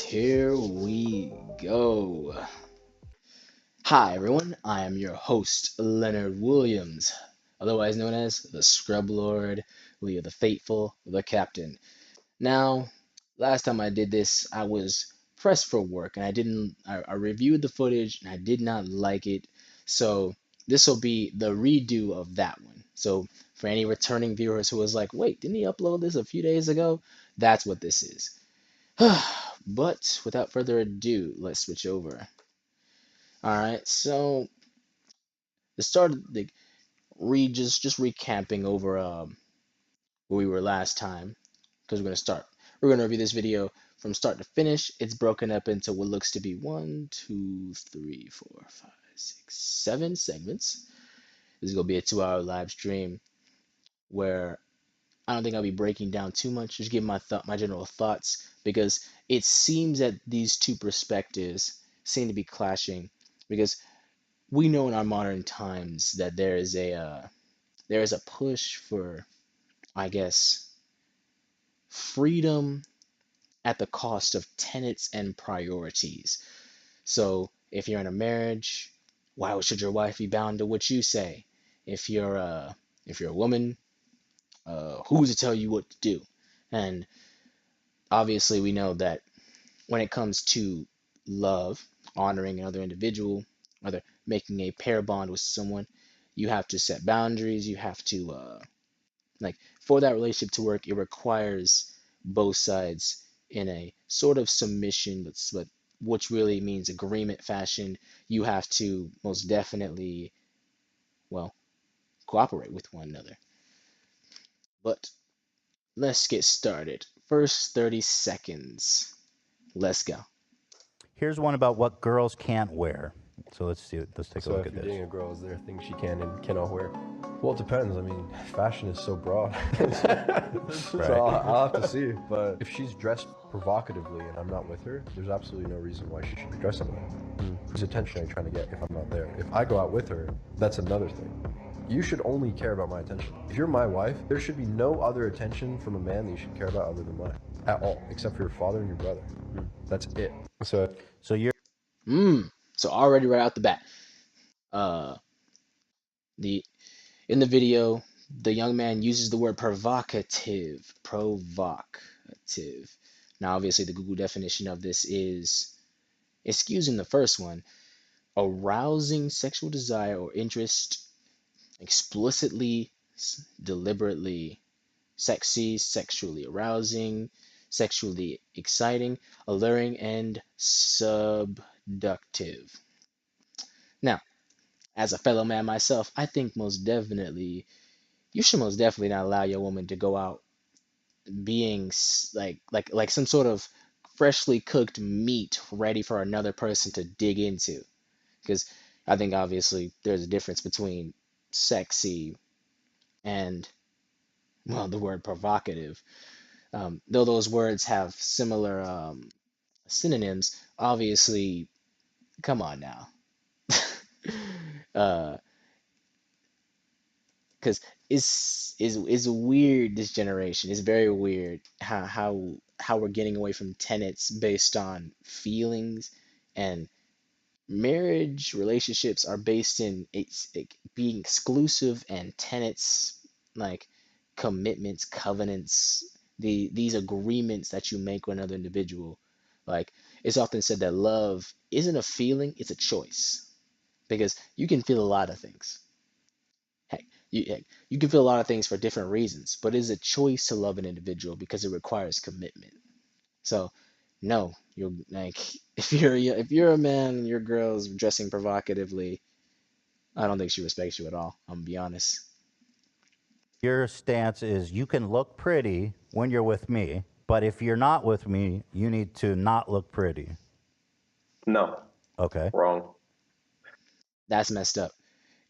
Here we go. Hi, everyone. I am your host, Leonard Williams, otherwise known as the Scrub Lord, Leo the Faithful, the Captain. Now, last time I did this, I was pressed for work and I reviewed the footage and I did not like it. So, this will be the redo of that one. So, for any returning viewers who was like, wait, didn't he upload this a few days ago? That's what this is. But without further ado, let's switch over. All right, so the start of the just recapping over where we were last time because we're gonna review this video from start to finish. It's broken up into what looks to be one, two, three, four, five, six, 7 segments. This is gonna be a 2-hour live stream where I don't think I'll be breaking down too much. Just give my general thoughts because it seems that these two perspectives seem to be clashing because we know in our modern times that there is a push for, I guess, freedom at the cost of tenets and priorities. So if you're in a marriage, why should your wife be bound to what you say? If you're a woman, who's to tell you what to do? And obviously, we know that when it comes to love, honoring another individual, whether making a pair bond with someone, you have to set boundaries. You have to for that relationship to work, it requires both sides in a sort of submission, but which really means agreement fashion. You have to most definitely, well, cooperate with one another. But let's get started. First 30 seconds. Let's go. Here's one about what girls can't wear. So let's see. Let's take a So look if at you're this. dating a girl, is there things she can and cannot wear? Well, it depends. I mean, fashion is so broad. So Right. I'll have to see. But if she's dressed provocatively and I'm not with her, there's absolutely no reason why she should be dressing like that. Whose attention are you trying to get if I'm not there? If I go out with her, that's another thing. You should only care about my attention. If you're my wife, there should be no other attention from a man that you should care about other than mine. At all. Except for your father and your brother. That's it. So So you're So already right out the bat, uh, the in the video, the young man uses the word provocative. Provocative. Now, obviously, the Google definition of this is, excusing the first one, arousing sexual desire or interest, explicitly, deliberately sexy, sexually arousing, sexually exciting, alluring, and subductive. Now, as a fellow man myself, I think most definitely you should most definitely not allow your woman to go out being like some sort of freshly cooked meat ready for another person to dig into. Because I think obviously there's a difference between sexy and, well, the word provocative. Though those words have similar synonyms, obviously, come on now. uh, because it's weird, this generation. It's very weird how we're getting away from tenets based on feelings, and marriage relationships are based in it's like being exclusive, and tenets like commitments, covenants, these agreements that you make with another individual. Like, it's often said that love isn't a feeling, it's a choice, because you can feel a lot of things. Heck, you can feel a lot of things for different reasons, but it is a choice to love an individual because it requires commitment. So, no, you're like, if you're a man and your girl's dressing provocatively, I don't think she respects you at all. I'm gonna be honest. your stance is you can look pretty when you're with me, but if you're not with me, you need to not look pretty. No, Okay. wrong. That's messed up.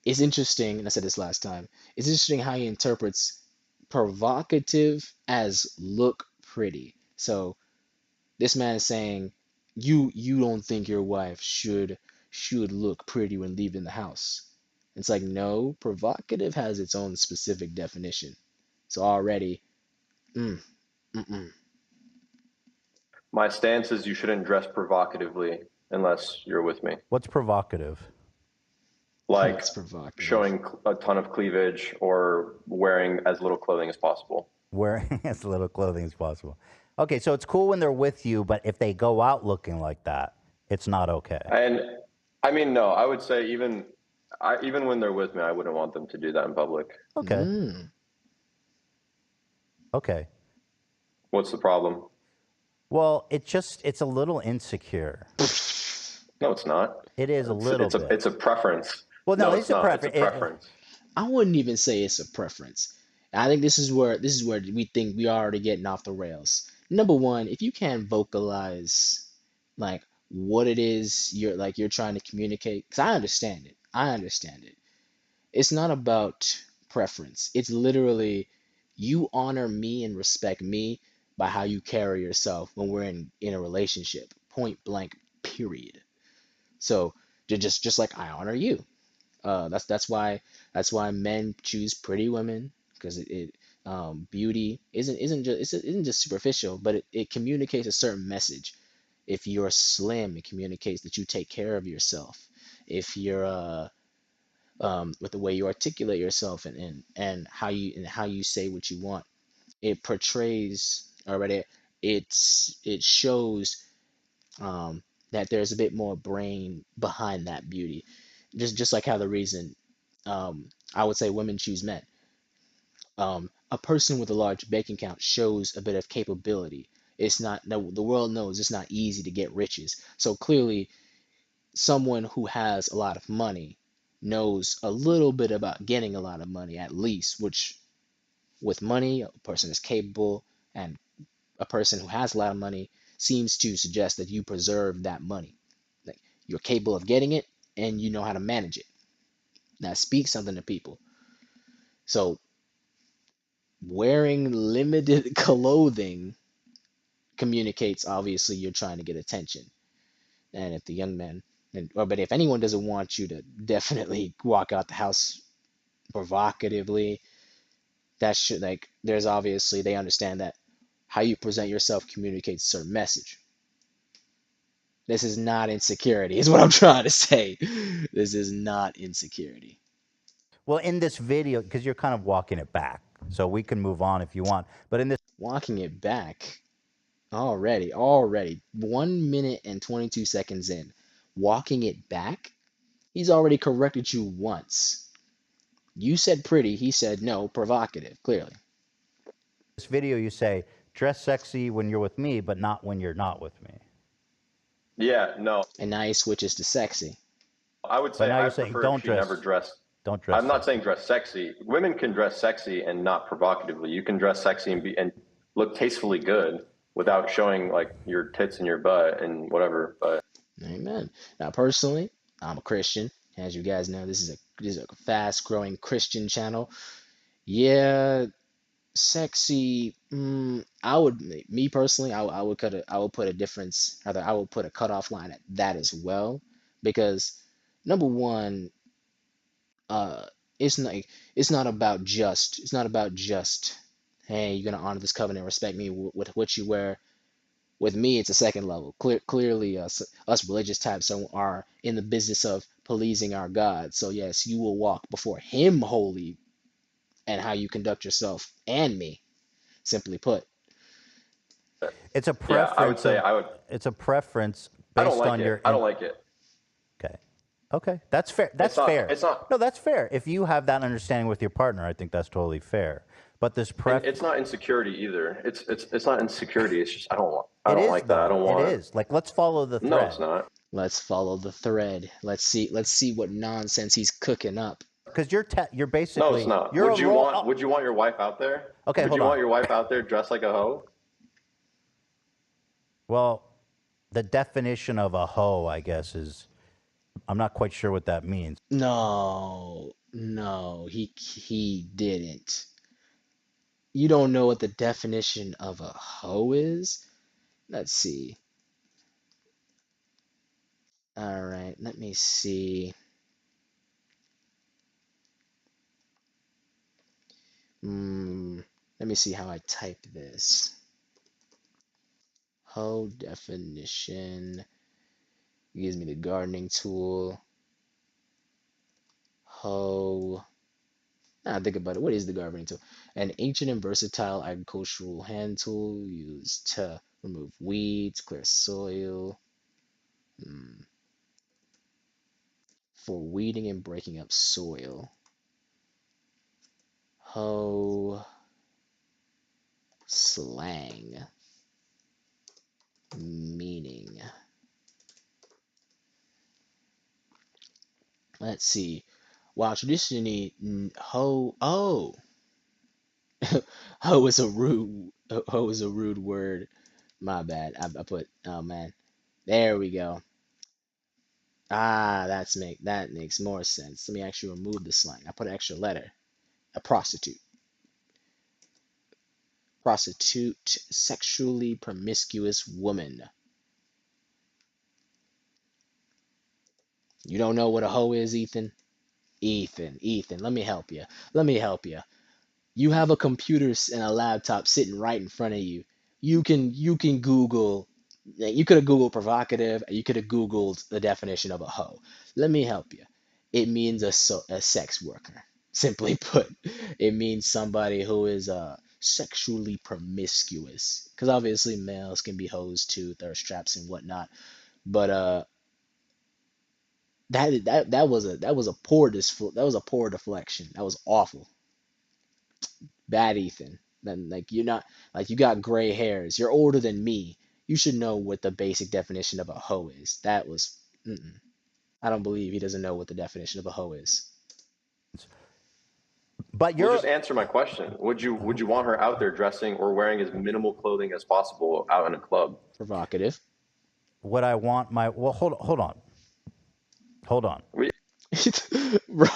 It's interesting, and I said this last time. It's interesting how he interprets provocative as look pretty. So this man is saying you don't think your wife should look pretty when leaving the house. It's like, no, provocative has its own specific definition. So already, mm, mm-mm. My stance is you shouldn't dress provocatively unless you're with me. What's provocative? Like It's provocative. showing a ton of cleavage or wearing as little clothing as possible. Wearing as little clothing as possible. Okay, so it's cool when they're with you, but if they go out looking like that, it's not okay. And I mean, no, I would say even when they're with me, I wouldn't want them to do that in public. Okay. Mm. Okay. What's the problem? Well, it's a little insecure. No, it's not. It is a little bit. It's a preference. Well, no, No, it's it's a not. preference. It's a preference. I wouldn't even say it's a preference. I think this is where we think we are already getting off the rails. Number one, if you can't vocalize like what it is you're trying to communicate, because I understand it. I understand it. It's not about preference. It's literally you honor me and respect me by how you carry yourself when we're in a relationship. Point blank, period. So just like I honor you. That's why men choose pretty women because beauty isn't just superficial, but it communicates a certain message. If you're slim, it communicates that you take care of yourself. If you're with the way you articulate yourself and how you say what you want, it portrays already. It shows that there's a bit more brain behind that beauty. Just like how the reason I would say women choose men. A person with a large bank account shows a bit of capability. It's not, the world knows it's not easy to get riches. So clearly, someone who has a lot of money knows a little bit about getting a lot of money at least, which with money, a person is capable, and a person who has a lot of money seems to suggest that you preserve that money. Like you're capable of getting it and you know how to manage it. That speaks something to people. So wearing limited clothing communicates obviously you're trying to get attention. And if the young man but if anyone doesn't want you to definitely walk out the house provocatively, that should like there's obviously they understand that how you present yourself communicates a certain message. This is not insecurity, is what I'm trying to say. This is not insecurity. Well, in this video, because you're kind of walking it back, so we can move on if you want. But in this, Walking it back already, 1 minute and 22 seconds in, walking it back, he's already corrected you once. You said pretty, he said no, provocative, clearly. this video, you say dress sexy when you're with me, but not when you're not with me. Yeah, no. And now he switches to sexy. I would But say now I you're saying prefer don't if she dress. never dressed. Don't dress. I'm not sexy. saying dress sexy. Women can dress sexy and not provocatively. You can dress sexy and look tastefully good without showing like your tits and your butt and whatever. But Amen. Now, personally, I'm a Christian. As you guys know, this is a fast growing Christian channel. Yeah, sexy. I would, me personally, I would put a difference, rather, I would put a cutoff line at that as well, because number one, uh, it's not, it's not about just, hey, you're gonna honor this covenant, respect me with what you wear. With me, it's a second level. Clearly, us religious types are in the business of pleasing our God. So yes, you will walk before Him holy, and how you conduct yourself, and me, simply put. It's a yeah, I would preference say of. I would. It's a preference I don't based like on it. your. I don't like it. Okay. Okay, that's fair. That's It's not. fair. It's not. No, that's fair. If you have that understanding with your partner, I think that's totally fair. But this And it's not insecurity either. It's not insecurity. It's just I it don't is like that. I though. don't It want. is. Like, let's follow the No, thread. it's not. Let's follow the thread. Let's see what nonsense he's cooking up. Because you're No, it's basically not. you're a role. Would you want your wife out there? Okay, Would hold you on. want your wife out there dressed like a hoe? Well, the definition of a hoe, I guess, is I'm not quite sure what that means. No, no, he didn't. You don't know what the definition of a hoe is? Let's see. All right, let me see. Hmm, let me see how I type this. Hoe definition. It gives me the gardening tool. Hoe. Now think about it. What is the gardening tool? An ancient and versatile agricultural hand tool used to remove weeds, clear soil, for weeding and breaking up soil. Hoe slang meaning. Let's see. While traditionally hoe hoe is a rude word. My bad. I put oh man. There we go. That makes more sense. Let me actually remove the slang. I put an extra letter. A prostitute. Prostitute, sexually promiscuous woman. You don't know what a hoe is, Ethan? Ethan, let me help you. Let me help you. You have a computer and a laptop sitting right in front of you. You can Google. You could have Googled provocative. You could have Googled the definition of a hoe. Let me help you. It means a sex worker. Simply put, it means somebody who is sexually promiscuous. Because obviously males can be hoes too, thirst traps and whatnot. But that was a poor deflection. That was awful. Bad Ethan. Then like you're not like you got gray hairs. You're older than me. You should know what the basic definition of a hoe is. That was mm-mm. I don't believe he doesn't know what the definition of a hoe is. But Well, you're just answer my question. Would you want her out there dressing or wearing as minimal clothing as possible out in a club? Provocative. what I want my well. Hold on. We, bro,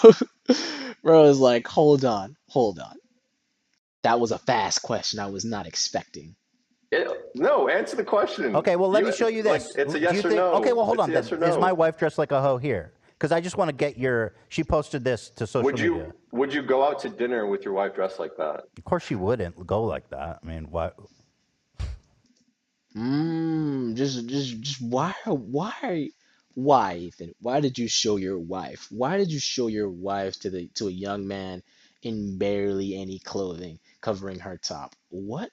bro is like, hold on. That was a fast question I was not expecting. no, answer the question. Okay, well, let me You show you like this. it's a Do you yes or think? Okay, no. well, hold It's on a then. yes or Is my no. wife dressed like a hoe here? Because I just want to get your. She posted this to social Would media. you go out to dinner with your wife dressed like that? Of course, she wouldn't go like that. I mean, why? Just why, Ethan? Why did you show your wife? Why did you show your wife to a young man in barely any clothing, covering her top? Why?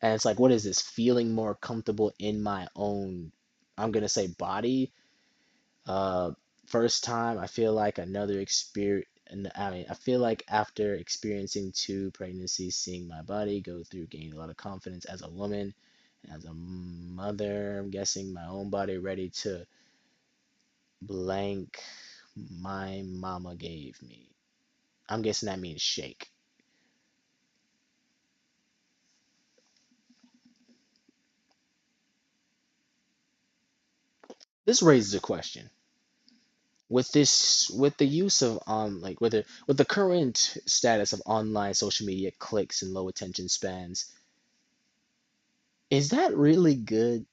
And it's like, what is this? Feeling more comfortable in my own, I'm gonna say body. Uh, First time, I feel like another experience. And I mean, I feel like after experiencing two pregnancies, seeing my body go through, gaining a lot of confidence as a woman, as a mother, I'm guessing my own body ready to blank my mama gave me. I'm guessing that means shake. This raises a question. With the use of like with the current status of online social media clicks and low attention spans, is that really good?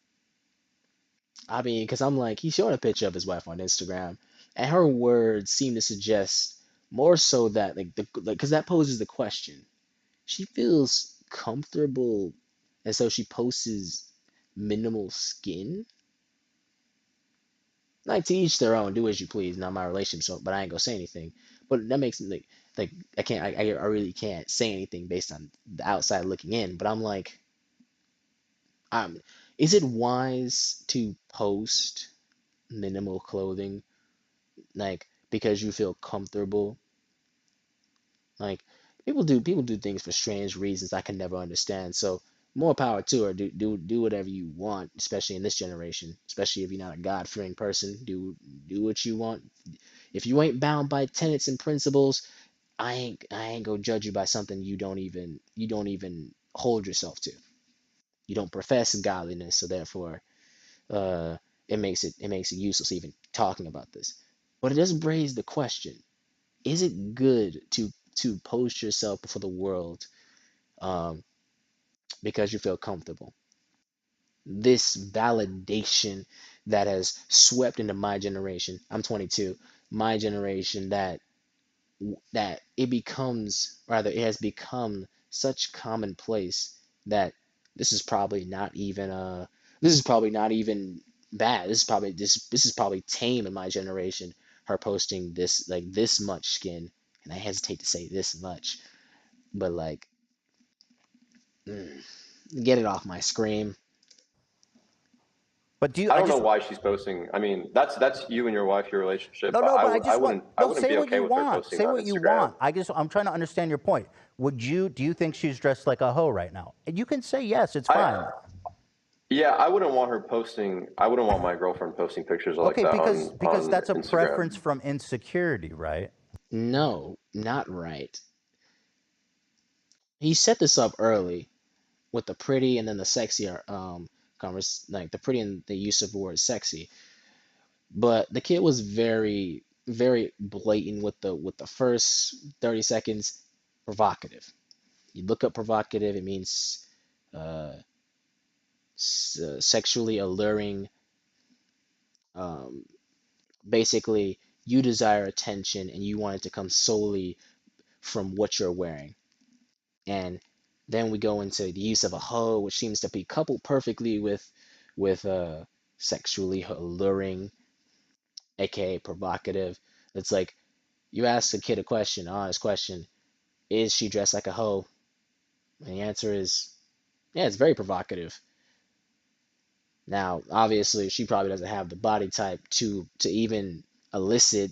I mean, because I'm like, he's showing a picture of his wife on Instagram, and her words seem to suggest more so that because that poses the question. She feels comfortable, and so she posts minimal skin. Like to each their own, do as you please. Not my relationship, so but I ain't gonna say anything. But that makes me like I can't I really can't say anything based on the outside looking in. But I'm like, um, is it wise to post minimal clothing like because you feel comfortable? Like people do things for strange reasons I can never understand. So more power to her. Do whatever you want, especially in this generation. Especially if you're not a God fearing person. Do what you want. If you ain't bound by tenets and principles, I ain't gonna judge you by something you don't even hold yourself to. You don't profess godliness, so therefore uh it makes it useless even talking about this. But it does raise the question, is it good to post yourself before the world um because you feel comfortable? This validation that has swept into my generation. I'm 22. My generation that it becomes rather it has become such commonplace that this is probably not even this is probably not even bad. This is probably tame in my generation. Her posting this like this much skin, and I hesitate to say this much, but like, mm, get it off my screen. But do you? I I don't know just why she's posting. I mean, that's you and your wife, your relationship. no, But no. But I I just want wouldn't no. Say be what okay you with her want. posting Say on what you Instagram. want. I'm trying to understand your point. Would you? Do you think she's dressed like a hoe right now? And you can say yes. It's I fine. Yeah, I wouldn't want her posting. I wouldn't want my girlfriend posting pictures like Okay, that because on that's a Instagram. preference from insecurity, right? No, not right. He set this up early with the pretty and then the sexy like the pretty and the use of the word sexy. But the kid was very blatant with the first 30 seconds provocative. You look up provocative, it means uh, sexually alluring. Um, Basically, you desire attention and you want it to come solely from what you're wearing. And then we go into the use of a hoe, which seems to be coupled perfectly with sexually alluring, aka provocative. It's like you ask a kid a question, honest question, is she dressed like a hoe? And the answer is, yeah, it's very provocative. Now, obviously, she probably doesn't have the body type to even elicit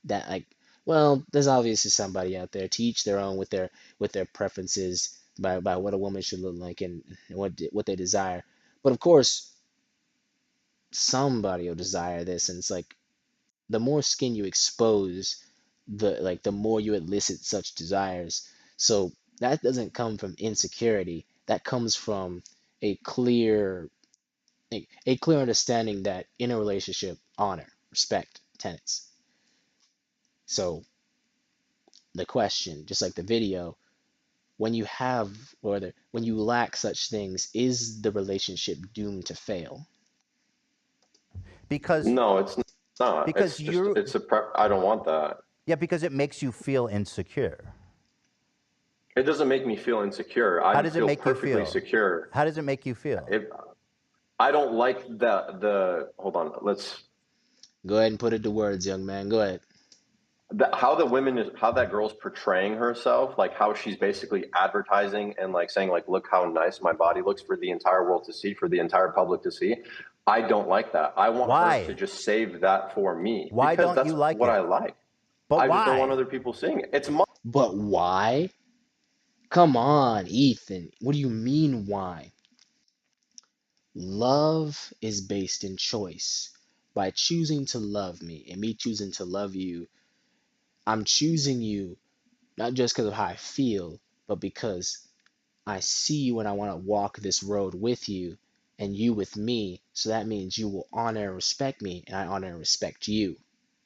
that. Like, well, there's obviously somebody out there to each their own with their preferences by what a woman should look like and what they desire. But of course, somebody will desire this, and it's like the more skin you expose, the more you elicit such desires. So that doesn't come from insecurity. That comes from a clear a clear understanding that in a relationship, honor, respect, tenets. So the question, just like the video, when you have when you lack such things, is the relationship doomed to fail? Because No, it's not. because you It's a prep. I don't want that. yeah, because it makes you feel insecure. It doesn't make me feel insecure. How I does it feel make you perfectly feel? secure. How does it make you feel? If I don't like the hold on, let's Go ahead and put it to words, young man. Go ahead. how the women is how that girl's portraying herself, like how she's basically advertising and like saying like, look how nice my body looks for the entire world to see, for the entire public to see. I don't like that. I want her to Why? just save that for me Why because don't that's you like what I it? like. But I just don't want why? other people seeing it. It's my But why? Come on, Ethan. What do you mean why? Love is based in choice. By choosing to love me and me choosing to love you, I'm choosing you not just because of how I feel, but because I see you and I want to walk this road with you and you with me. So that means you will honor and respect me and I honor and respect you.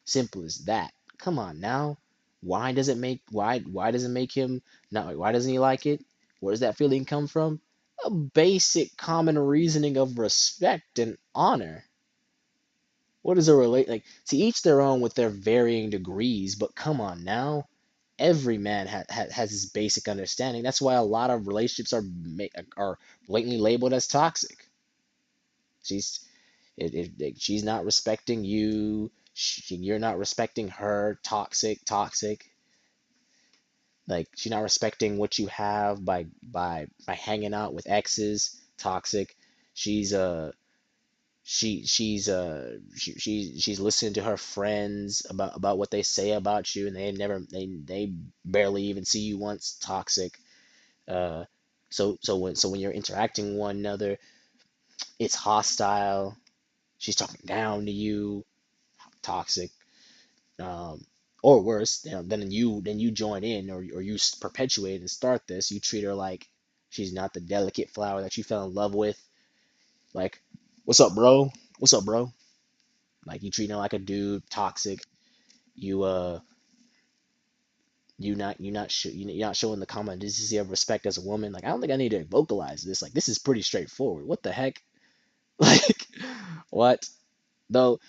Simple as that. Come on now. Why does it make him not why doesn't he like it? Where does that feeling come from? A basic common reasoning of respect and honor. What is a relate like to each their own with their varying degrees, but come on now. Every man has this basic understanding. That's why a lot of relationships are blatantly labeled as toxic. She's she's not respecting you. You're not respecting her. Toxic, toxic. Like she's not respecting what you have by hanging out with exes. Toxic. She's she's listening to her friends about what they say about you, and they barely even see you once. Toxic. Uh, so when you're interacting with one another, it's hostile. She's talking down to you. Toxic. Um, or worse, then you join in or you perpetuate and start this. You treat her like she's not the delicate flower that you fell in love with. Like, what's up, bro? What's up, bro? Like you treat her like a dude. Toxic. You you're not showing the common decency of respect as a woman. Like I don't think I need to vocalize this. Like this is pretty straightforward. What the heck? Like what? Though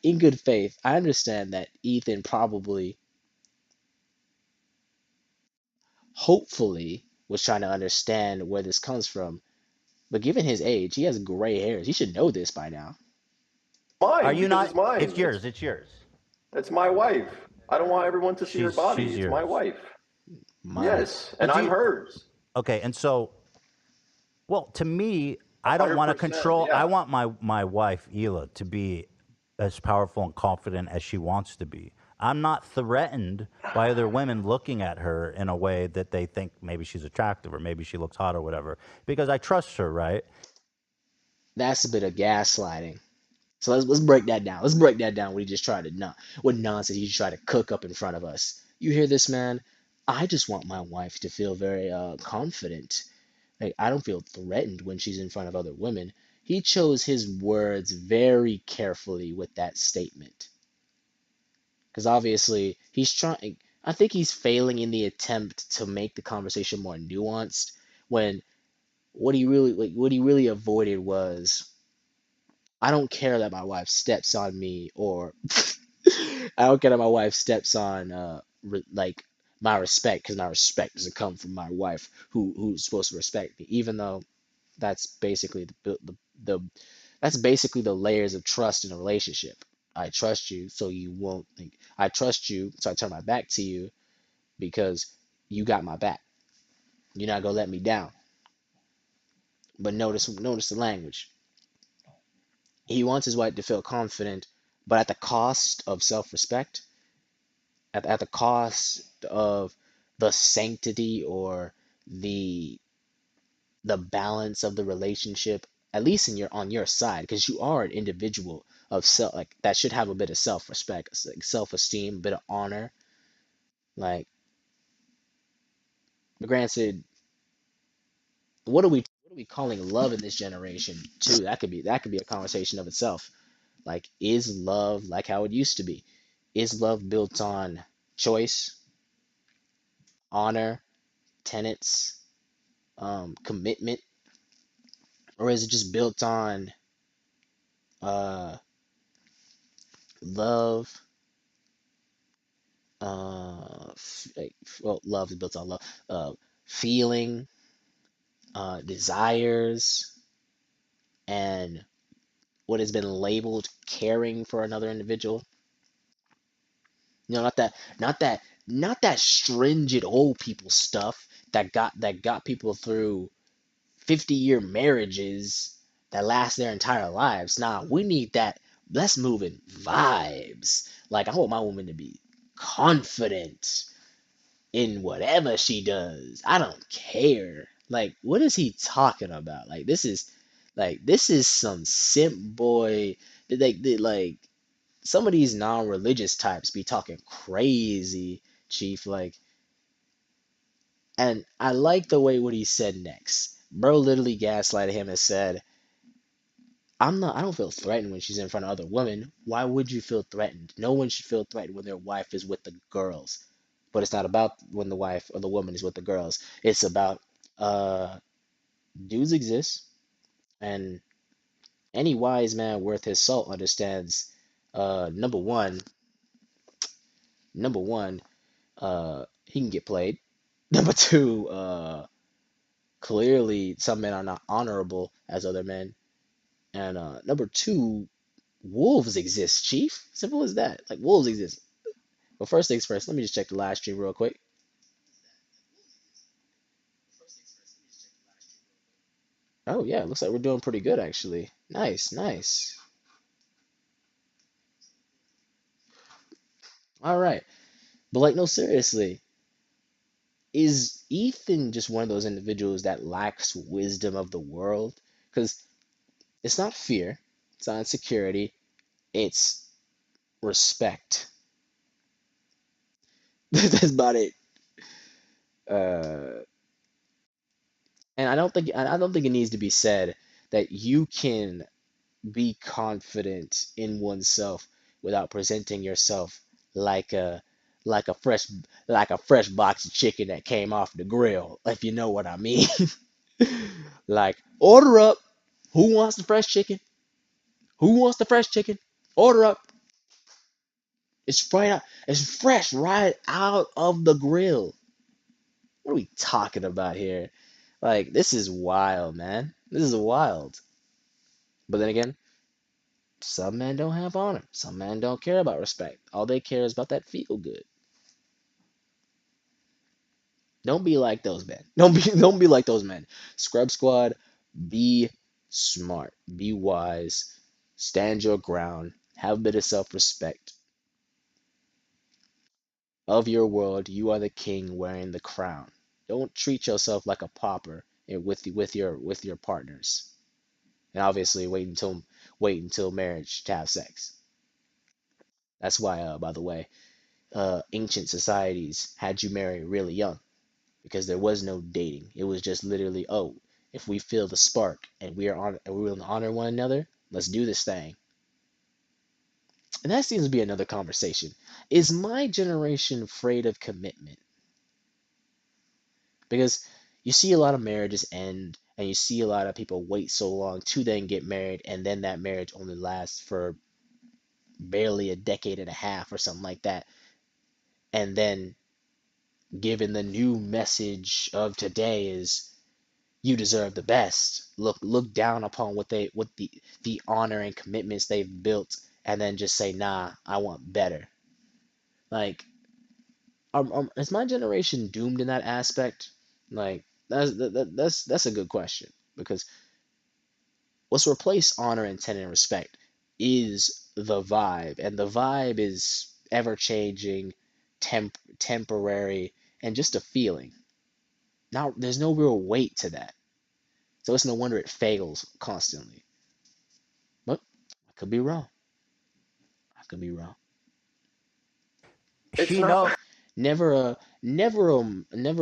in good faith, I understand that Ethan probably, hopefully, was trying to understand where this comes from. But given his age, he has gray hairs. He should know this by now. Are Mine you because not? it's mine. It's yours. It's yours. It's my wife. I don't want everyone to see her body. She's It's my yours. wife. Mine. Yes, and But do I'm you? hers. Okay, and so, well, to me, A I don't want to 100%. control. I Yeah. want my wife Hila to be as powerful and confident as she wants to be. I'm not threatened by other women looking at her in a way that they think maybe she's attractive or maybe she looks hot or whatever because I trust her, right? That's a bit of gaslighting. So let's break that down. Let's break that down. What he just tried to what nonsense he just tried to cook up in front of us. You hear this, man? I just want my wife to feel very confident. Like I don't feel threatened when she's in front of other women. He chose his words very carefully with that statement. Because obviously he's trying, I think he's failing in the attempt to make the conversation more nuanced when what he really avoided was I don't care that my wife steps on me or I don't care that my wife steps on like my respect because my respect doesn't come from my wife who's supposed to respect me even though that's basically the that's basically the layers of trust in a relationship. I trust you so you won't think I trust you so I turn my back to you because you got my back. You're not gonna let me down. But notice the language. He wants his wife to feel confident, but at the cost of self-respect, at the cost of the sanctity or the the balance of the relationship, at least in your on your side, because you are an individual of self like that should have a bit of self-respect, like self-esteem, a bit of honor. Like, granted, what are we calling love in this generation too? That could be a conversation of itself. Like, is love like how it used to be? Is love built on choice, honor, tenets, commitment, or is it just built on uh, love? Well, love is built on love, feeling, desires, and what has been labeled caring for another individual. You know, not that stringent old people stuff that got people through 50-year marriages that last their entire lives. Nah, we need that. Let's move in vibes. Like, I want my woman to be confident in whatever she does. I don't care. Like, what is he talking about? This is some simp boy. Like some of these non-religious types be talking crazy, Chief. Like, and I like the way what he said next. Bro literally gaslighted him and said, I don't feel threatened when she's in front of other women. Why would you feel threatened? No one should feel threatened when their wife is with the girls. But it's not about when the wife or the woman is with the girls. It's about uh dudes exist and any wise man worth his salt understands number one, number one, he can get played. Number two, clearly some men are not honorable as other men. And number two, wolves exist, Chief. Simple as that. Like wolves exist. But first things first, let me just check the live stream real quick. Oh yeah, looks like we're doing pretty good actually. Nice, nice. All right. But like no seriously, is Ethan just one of those individuals that lacks wisdom of the world? Cuz it's not fear, it's not insecurity, it's respect. That's about it. Uh and I don't think it needs to be said that you can be confident in oneself without presenting yourself like a like a fresh like a fresh box of chicken that came off the grill, if you know what I mean. Like, order up. Who wants the fresh chicken? Who wants the fresh chicken? Order up. It's right out. It's fresh right out of the grill. What are we talking about here? Like, this is wild, man. This is wild. But then again, some men don't have honor. Some men don't care about respect. All they care is about that feel good. Don't be like those men. Don't be like those men. Scrub Squad, be smart, be wise, stand your ground, have a bit of self-respect. Of your world, you are the king wearing the crown. Don't treat yourself like a pauper with your partners. And obviously wait until marriage to have sex. That's why by the way, ancient societies had you marry really young because there was no dating. It was just literally, oh, if we feel the spark and we will honor one another, let's do this thing. And that seems to be another conversation. Is my generation afraid of commitment? Because you see a lot of marriages end and you see a lot of people wait so long to then get married and then that marriage only lasts for barely a decade and a half or something like that. And then given the new message of today is you deserve the best. Look down upon what the honor and commitments they've built, and then just say, nah, I want better. Like, is my generation doomed in that aspect? Like, that's a good question because what's replaced honor, intent, and respect is the vibe, and the vibe is ever changing, temporary, and just a feeling. Now, there's no real weight to that. So it's no wonder it fails constantly. But I could be wrong. I could be wrong. It's She not. know. Never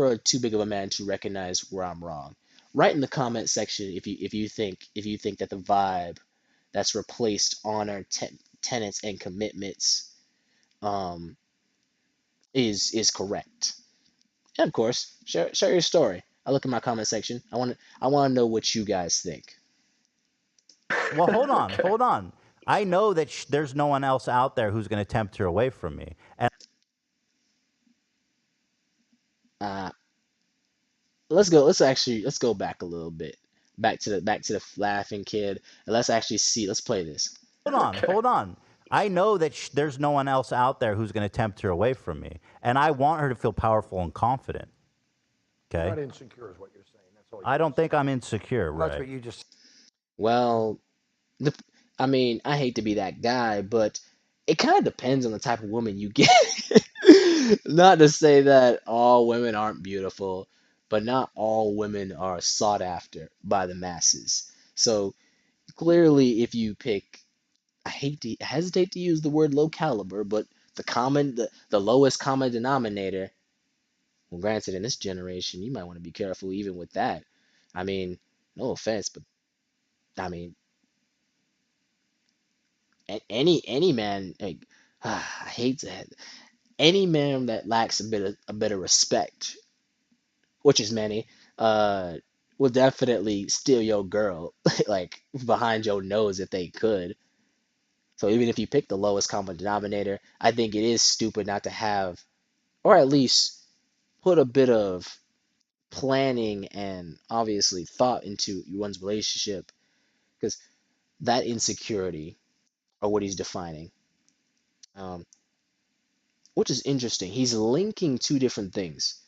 a too big of a man to recognize where I'm wrong. Write in the comment section if you think that the vibe that's replaced honor, tenets, and commitments um is correct. And of course, share your story. I look in my comment section. I want to know what you guys think. Well, hold on, hold on. I know that there's no one else out there who's going to tempt her away from me. And Uh, let's go back a little bit. Back to the laughing kid. And let's actually see. Let's play this. hold on, hold on. I know that there's no one else out there who's going to tempt her away from me. And I want her to feel powerful and confident. You're Okay? not insecure, is what you're saying. That's all I you're don't saying. think I'm insecure, Well, that's Ray. what you just. Well, the I mean, I hate to be that guy, but it kind of depends on the type of woman you get. Not to say that all women aren't beautiful, but not all women are sought after by the masses. So clearly, if you pick, I hesitate to use the word low caliber, but the lowest common denominator. Well, granted, in this generation, you might want to be careful even with that. I mean, no offense, but I mean, any man, like, I hate to any man that lacks a bit of respect, which is many, uh, will definitely steal your girl, like behind your nose if they could. So even if you pick the lowest common denominator, I think it is stupid not to have, or at least put a bit of planning and obviously thought into one's relationship, because that insecurity or what he's defining, um, which is interesting. He's linking two different things: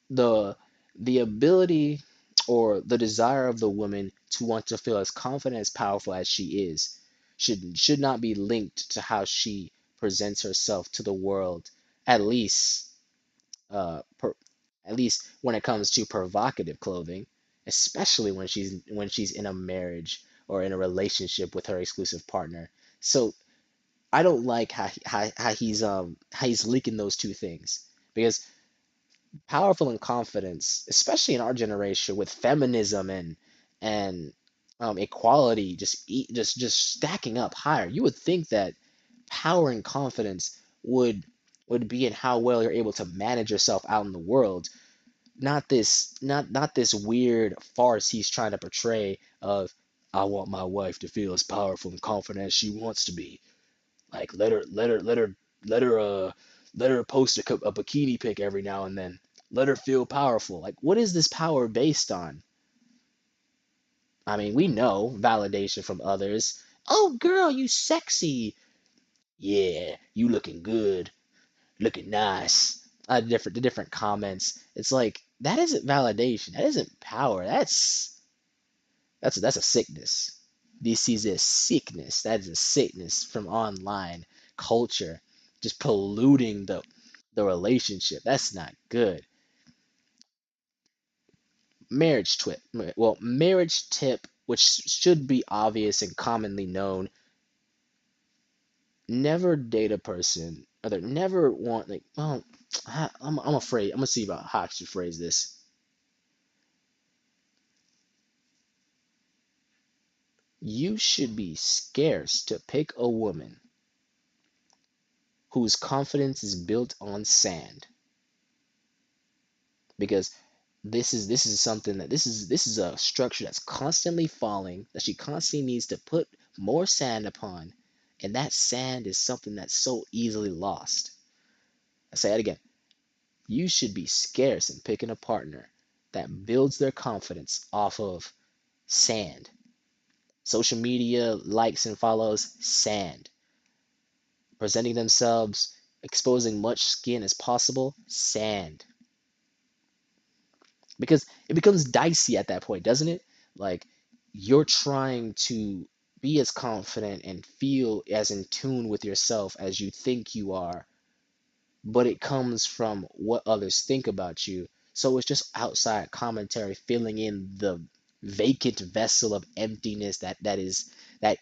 the the ability or the desire of the woman to want to feel as confident as powerful as she is should not be linked to how she presents herself to the world, at least uh per, at least when it comes to provocative clothing, especially when she's in a marriage or in a relationship with her exclusive partner. So I don't like how he's linking those two things, because powerful and confidence, especially in our generation with feminism and equality just stacking up higher. You would think that power and confidence would be in how well you're able to manage yourself out in the world, not this weird farce he's trying to portray of I want my wife to feel as powerful and confident as she wants to be. Like let her post a bikini pic every now and then. Let her feel powerful. Like, what is this power based on? I mean, we know validation from others. Oh, girl, you sexy. Yeah, you looking good, looking nice. The different comments. It's like that isn't validation. That isn't power. That's a sickness. This is a sickness. That is a sickness from online culture, just polluting the relationship. That's not good. Marriage tip, which should be obvious and commonly known. Never date a person, or never want like. Well, I'm afraid. I'm gonna see about how I should phrase this. You should be scarce to pick a woman whose confidence is built on sand, because this is something that this is a structure that's constantly falling, that she constantly needs to put more sand upon, and that sand is something that's so easily lost. I say it again. You should be scarce in picking a partner that builds their confidence off of sand. Social media likes and follows, sand. Presenting themselves, exposing much skin as possible, sand. Because it becomes dicey at that point, doesn't it? Like you're trying to be as confident and feel as in tune with yourself as you think you are, but it comes from what others think about you. So it's just outside commentary filling in the vacant vessel of emptiness that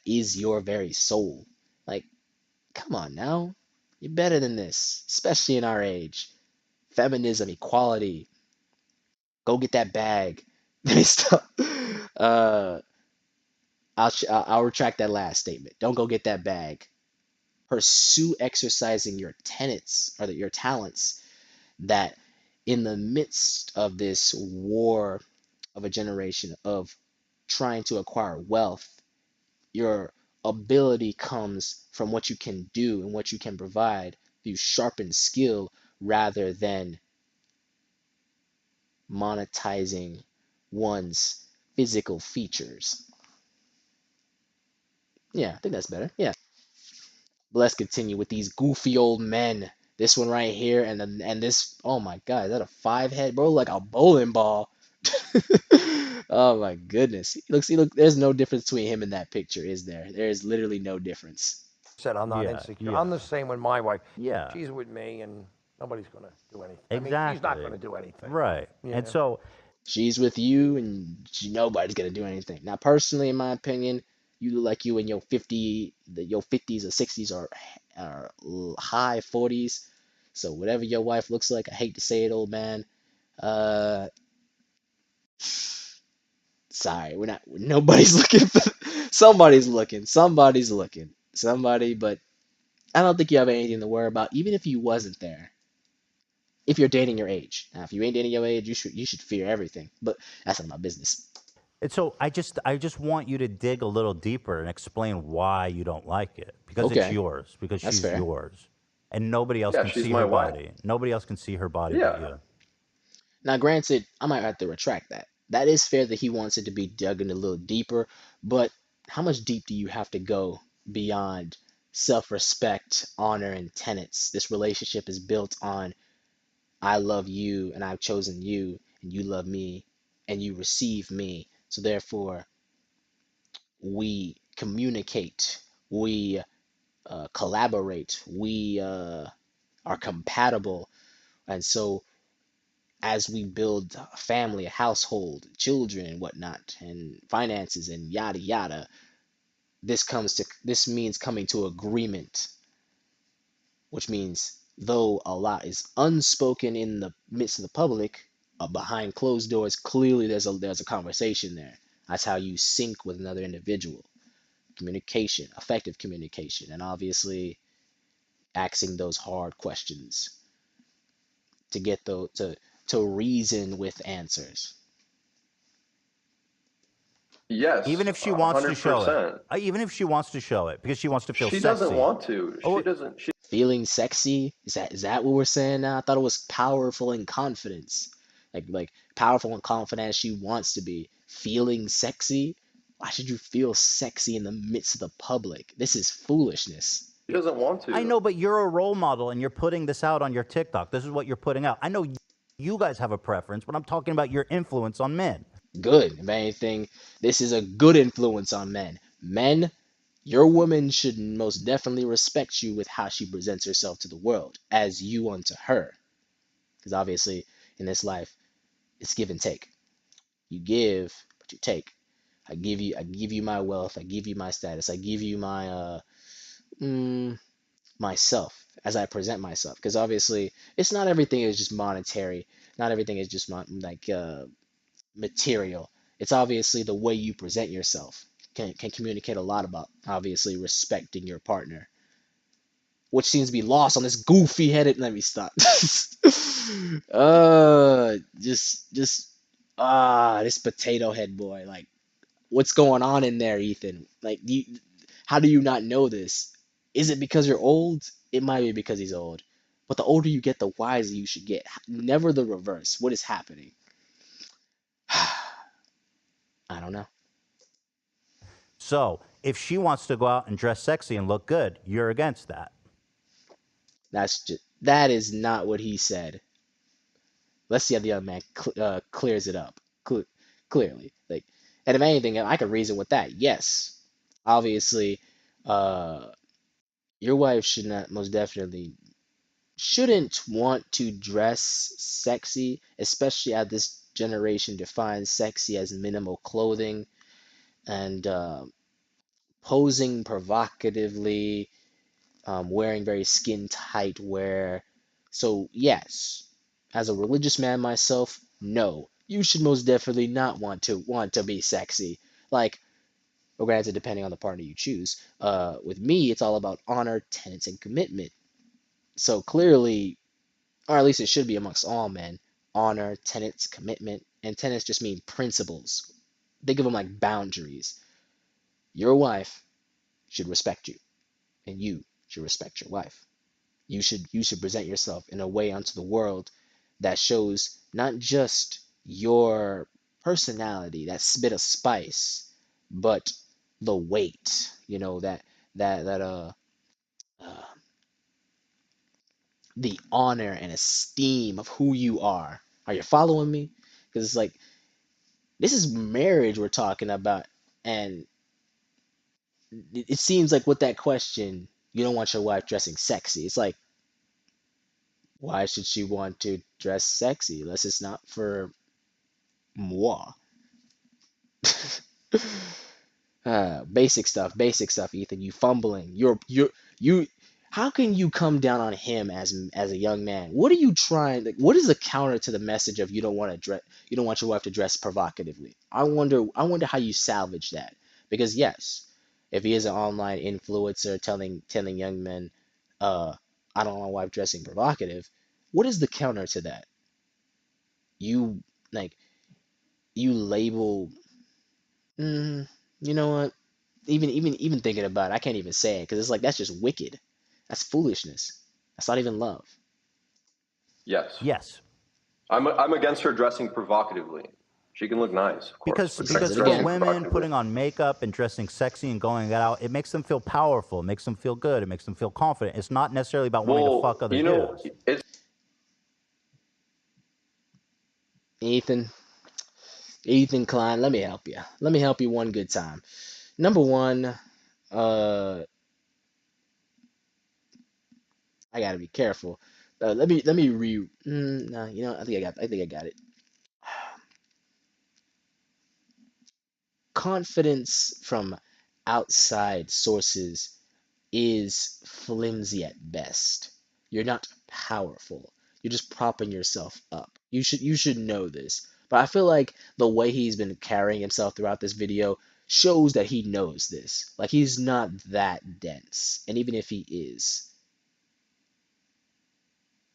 is your very soul. Like, come on now. You're better than this, especially in our age. Feminism, equality, go get that bag. Stop. uh, I'll retract that last statement. Don't go get that bag. Pursue exercising your tenets or your talents. That in the midst of this war of a generation of trying to acquire wealth, your ability comes from what you can do and what you can provide through sharpened skill rather than monetizing one's physical features. Yeah, I think that's better. Yeah. But let's continue with these goofy old men. This one right here, and this. Oh my God, is that a five head, bro? Like a bowling ball. Oh my goodness. He look. There's no difference between him and that picture, is there? There is literally no difference. Said I'm not Yeah, insecure. I'm yeah, the same with my wife. yeah. She's with me, and nobody's going to do anything. I mean, she's not Exactly. going to do anything. Right. And Yeah. so She's with you, and nobody's gonna do anything. Now, personally, in my opinion, you look like you in your 50s or 60s or high 40s. So whatever your wife looks like, I hate to say it, old man. Uh, Sorry, we're not. Nobody's looking for. Somebody's looking. Somebody's looking. Somebody, but I don't think you have anything to worry about. Even if you wasn't there, if you're dating your age. Now, if you ain't dating your age, you should fear everything. But that's not my business. and so I just want you to dig a little deeper and explain why you don't like it. Because it's Okay, yours, because that's she's fair. yours. And nobody else Yeah, can she's see my her wife. body. Nobody else can see her body but Yeah. you. Now, granted, I might have to retract that. That is fair that he wants it to be dug in a little deeper, but how much deep do you have to go beyond self-respect, honor, and tenets? This relationship is built on I love you and I've chosen you and you love me and you receive me. So therefore, we communicate, we collaborate, we are compatible. And so as we build a family, a household, children and whatnot, and finances and yada yada, this means coming to agreement, which means though a lot is unspoken in the midst of the public, behind closed doors, clearly there's a conversation there. That's how you sync with another individual. Communication, effective communication, and obviously asking those hard questions to get to reason with answers. Yes, Even if she wants to show it. 100%. Even if she wants to show it because she wants to feel She doesn't sexy. want to. She Oh, doesn't. Feeling sexy, is that what we're saying now? I thought it was powerful and confidence, like powerful and confident as she wants to be. Feeling sexy, Why should you feel sexy in the midst of the public? This is foolishness. He doesn't want to. I know, but you're a role model and you're putting this out on your TikTok. This is what you're putting out. I know you guys have a preference, but I'm talking about your influence on men. Good. If anything, this is a good influence on men. Men, your woman should most definitely respect you with how she presents herself to the world, as you unto her. Because obviously, in this life, it's give and take. You give, but you take. I give you my wealth. I give you my status. I give you my myself as I present myself. Because obviously, it's not everything is just monetary. Not everything is just material. It's obviously the way you present yourself can communicate a lot about obviously respecting your partner, which seems to be lost on this goofy headed. Let me stop. This potato head boy. Like, what's going on in there, Ethan? Like, how do you not know this? Is it because you're old? It might be because he's old. But the older you get, the wiser you should get. Never the reverse. What is happening? I don't know. So if she wants to go out and dress sexy and look good, you're against that. That is not what he said. Let's see how the young man clears it up clearly. Like, and if anything, I could reason with that. Yes, obviously, uh, your wife should not most definitely shouldn't want to dress sexy, especially as this generation defines sexy as minimal clothing and posing provocatively, wearing very skin tight wear. So, yes, as a religious man myself, no, you should most definitely not want to be sexy. Like, well, granted, depending on the partner you choose. With me, it's all about honor, tenets, and commitment. So clearly, or at least it should be amongst all men, honor, tenets, commitment, and tenets just mean principles. Think of them like boundaries. Your wife should respect you, and you should respect your wife. You should present yourself in a way unto the world that shows not just your personality, that bit of spice, but the weight, uh the honor and esteem of who you are. Are you following me? Because it's like this is marriage we're talking about, and it seems like with that question, you don't want your wife dressing sexy. It's like, why should she want to dress sexy unless it's not for moi? Basic stuff, Ethan. You fumbling. You. How can you come down on him as a young man? What are you trying? Like, what is the counter to the message of you don't want your wife to dress provocatively? I wonder how you salvage that. Because yes, if he is an online influencer telling young men, I don't want my wife dressing provocative. What is the counter to that? You like you label. Mm, you know what? Even thinking about it, I can't even say it because it's like that's just wicked. That's foolishness. That's not even love. Yes. Yes. I'm against her dressing provocatively. She can look nice, of course. Because for women putting on makeup and dressing sexy and going out, it makes them feel powerful. It makes them feel good. It makes them feel confident. It's not necessarily about wanting to fuck other dudes. Ethan Klein, let me help you. Let me help you one good time. Number one, I gotta be careful. Let me nah, I think I got it. Confidence from outside sources is flimsy at best. You're not powerful. You're just propping yourself up. You should know this. But I feel like the way he's been carrying himself throughout this video shows that he knows this. Like he's not that dense. And even if he is,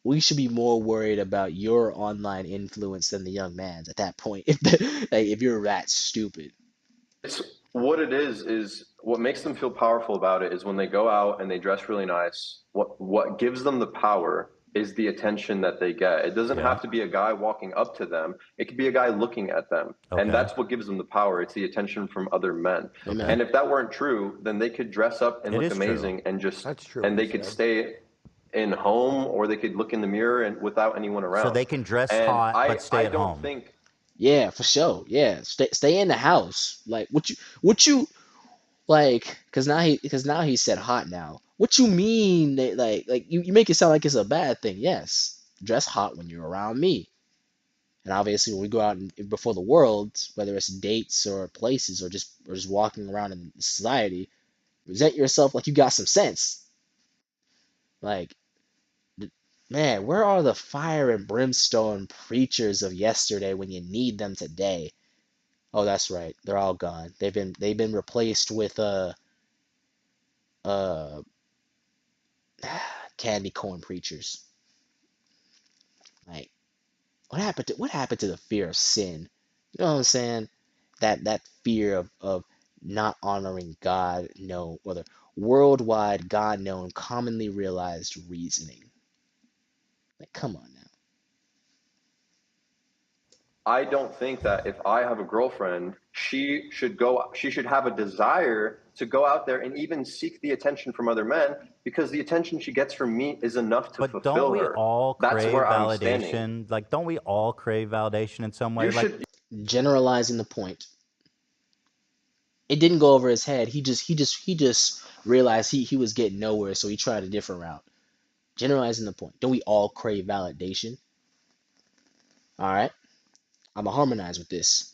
we should be more worried about your online influence than the young man's at that point. If you're that stupid. It's what it is what makes them feel powerful about it is when they go out and they dress really nice. What gives them the power is the attention that they get. It doesn't Yeah. have to be a guy walking up to them. It could be a guy looking at them. And Okay. that's what gives them the power. It's the attention from other men. Amen. And if that weren't true, then they could dress up and It look is true. amazing and just That's true, and he they could said. stay in home, or they could look in the mirror and without anyone around. So they can dress And hot but stay I at don't home. think Yeah, for sure. Yeah, stay in the house. Like what you like? Because now he said hot now. What you mean? Like you make it sound like it's a bad thing. Yes, dress hot when you're around me. And obviously, when we go out before the world, whether it's dates or places or just walking around in society, present yourself like you got some sense. Like, man, where are the fire and brimstone preachers of yesterday when you need them today? Oh, that's right. They're all gone. They've been replaced with uh candy corn preachers. Like, what happened to the fear of sin? You know what I'm saying? That fear of not honoring God, no, whether worldwide God known, commonly realized reasoning. Like, come on now. I don't think that if I have a girlfriend, she should have a desire to go out there and even seek the attention from other men, because the attention she gets from me is enough to But don't fulfill we her. all That's crave where I'm standing. validation? Like, don't we all crave validation in some way? You Like, should Generalizing the point. It didn't go over his head. He just realized he was getting nowhere, so he tried a different route. Generalizing the point. Don't we all crave validation? All right. I'm gonna harmonize with this.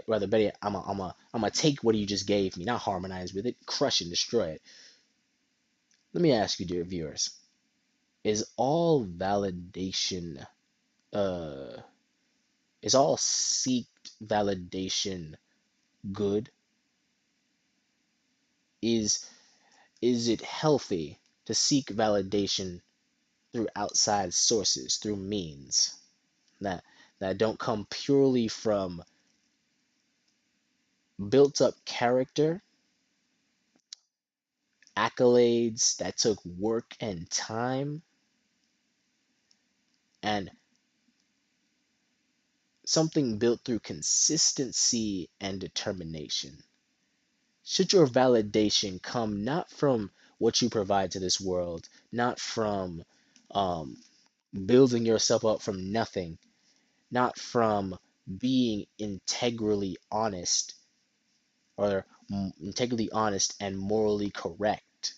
Rather, better yet, I'm gonna take what you just gave me, not harmonize with it, crush and destroy it. Let me ask you, dear viewers, is all validation, uh, is all seeked validation good? Is is it healthy to seek validation through outside sources, through means that don't come purely from built up character, accolades that took work and time, and something built through consistency and determination? Should your validation come not from what you provide to this world, not from um, building yourself up from nothing, not from being integrally honest and morally correct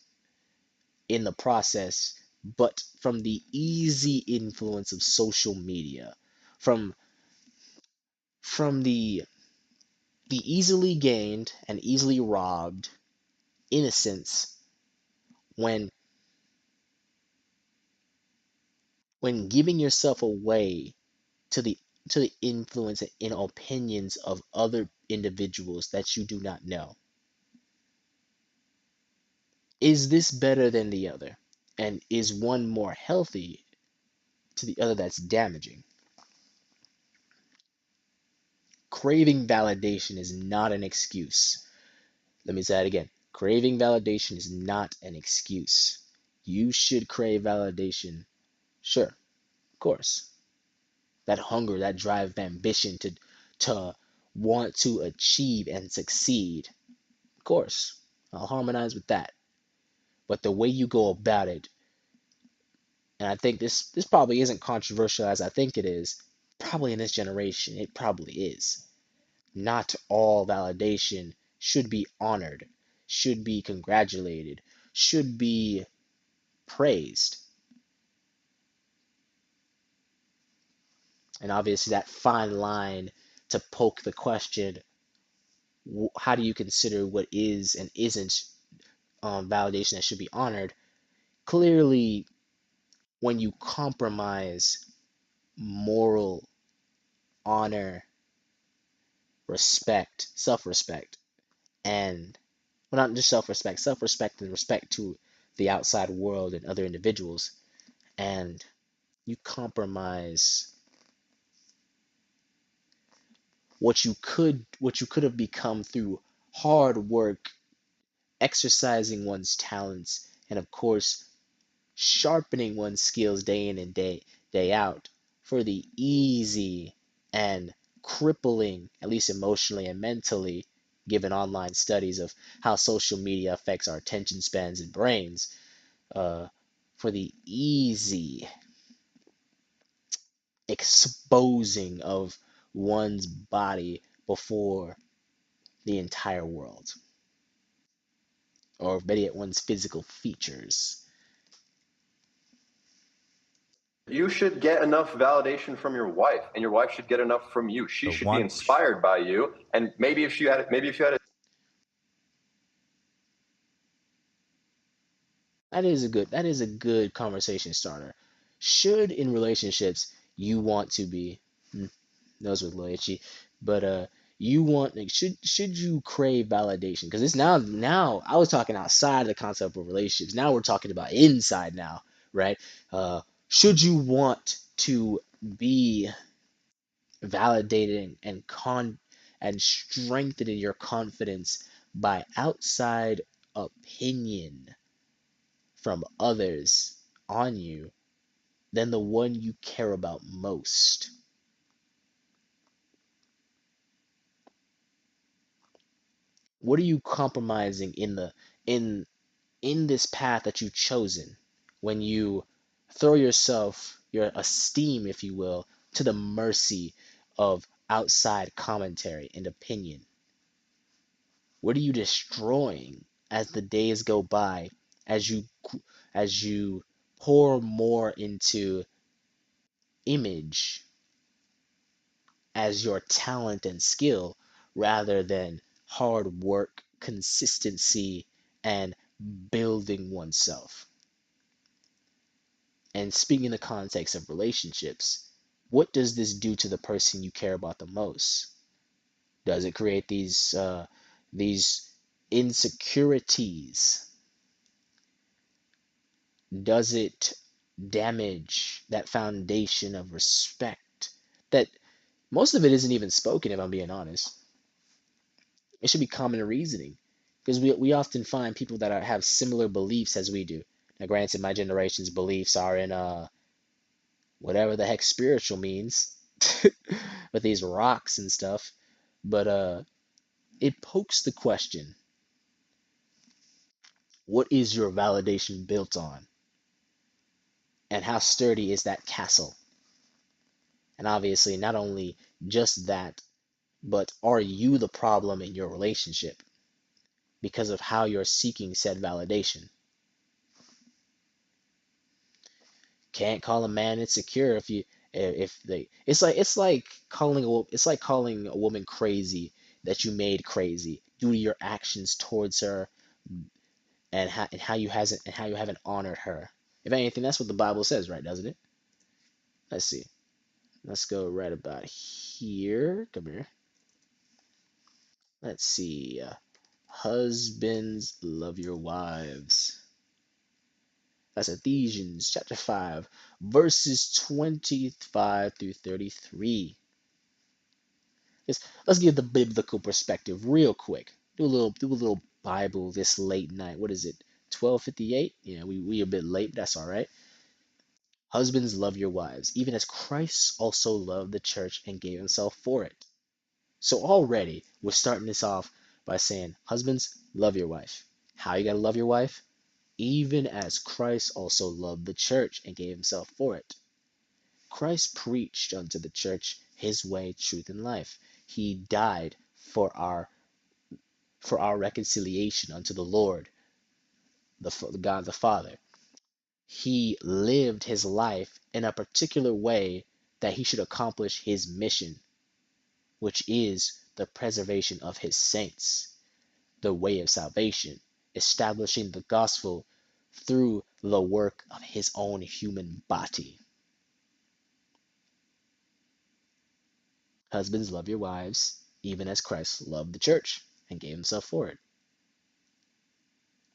in the process, but from the easy influence of social media, from the easily gained and easily robbed innocence when giving yourself away to the influence and opinions of other individuals that you do not know. Is this better than the other? And is one more healthy to the other that's damaging? Craving validation is not an excuse. Let me say that again. Craving validation is not an excuse. You should crave validation. Sure, of course. That hunger, that drive, ambition to want to achieve and succeed. Of course, I'll harmonize with that. But the way you go about it, and I think this probably isn't controversial as I think it is, probably in this generation, it probably is. Not all validation should be honored, should be congratulated, should be praised. And obviously, that fine line to poke the question, how do you consider what is and isn't validation that should be honored? Clearly, when you compromise moral honor, respect, self respect, and well, not just self respect and respect to the outside world and other individuals, and you compromise what you could have become through hard work, exercising one's talents, and of course sharpening one's skills day in and day out for the easy and crippling, at least emotionally and mentally, given online studies of how social media affects our attention spans and brains, uh, for the easy exposing of one's body before the entire world, or better yet, one's physical features. You should get enough validation from your wife, and your wife should get enough from you. She The should be one, inspired by you, and maybe if you had a That is a good conversation starter. Should in relationships you want to be knows with loyalty, but you want like should you crave validation? Because it's now I was talking outside of the concept of relationships. Now we're talking about inside now, right? Should you want to be validating and strengthening your confidence by outside opinion from others on you than the one you care about most? What are you compromising in in this path that you've chosen when you throw your esteem, if you will, to the mercy of outside commentary and opinion? What are you destroying as the days go by, as you pour more into image as your talent and skill rather than hard work, consistency, and building oneself? And speaking in the context of relationships, what does this do to the person you care about the most? Does it create these insecurities? Does it damage that foundation of respect that most of it isn't even spoken, if I'm being honest? It should be common reasoning because we often find people that have similar beliefs as we do. Now, granted, my generation's beliefs are in whatever the heck spiritual means with these rocks and stuff, but it pokes the question: what is your validation built on, and how sturdy is that castle? And obviously, not only just that, but are you the problem in your relationship because of how you're seeking said validation? Can't call a man insecure if they it's like calling a woman crazy that you made crazy due to your actions towards her, and how you haven't honored her. If anything, that's what the Bible says, right? Doesn't it? Let's see. Let's go right about here. Come here. Let's see. Husbands, love your wives. That's Ephesians chapter 5, verses 25 through 33. Let's give the biblical perspective real quick. Do a little Bible this late night. What is it? 12:58? Yeah, we a bit late, but that's all right. Husbands, love your wives, even as Christ also loved the church and gave himself for it. So already we're starting this off by saying, husbands, love your wife. How you gotta love your wife? Even as Christ also loved the church and gave himself for it. Christ preached unto the church his way, truth, and life. He died for our reconciliation unto the Lord, the God the Father. He lived his life in a particular way that he should accomplish his mission, which is the preservation of his saints, the way of salvation, establishing the gospel through the work of his own human body. Husbands, love your wives, even as Christ loved the church and gave himself for it.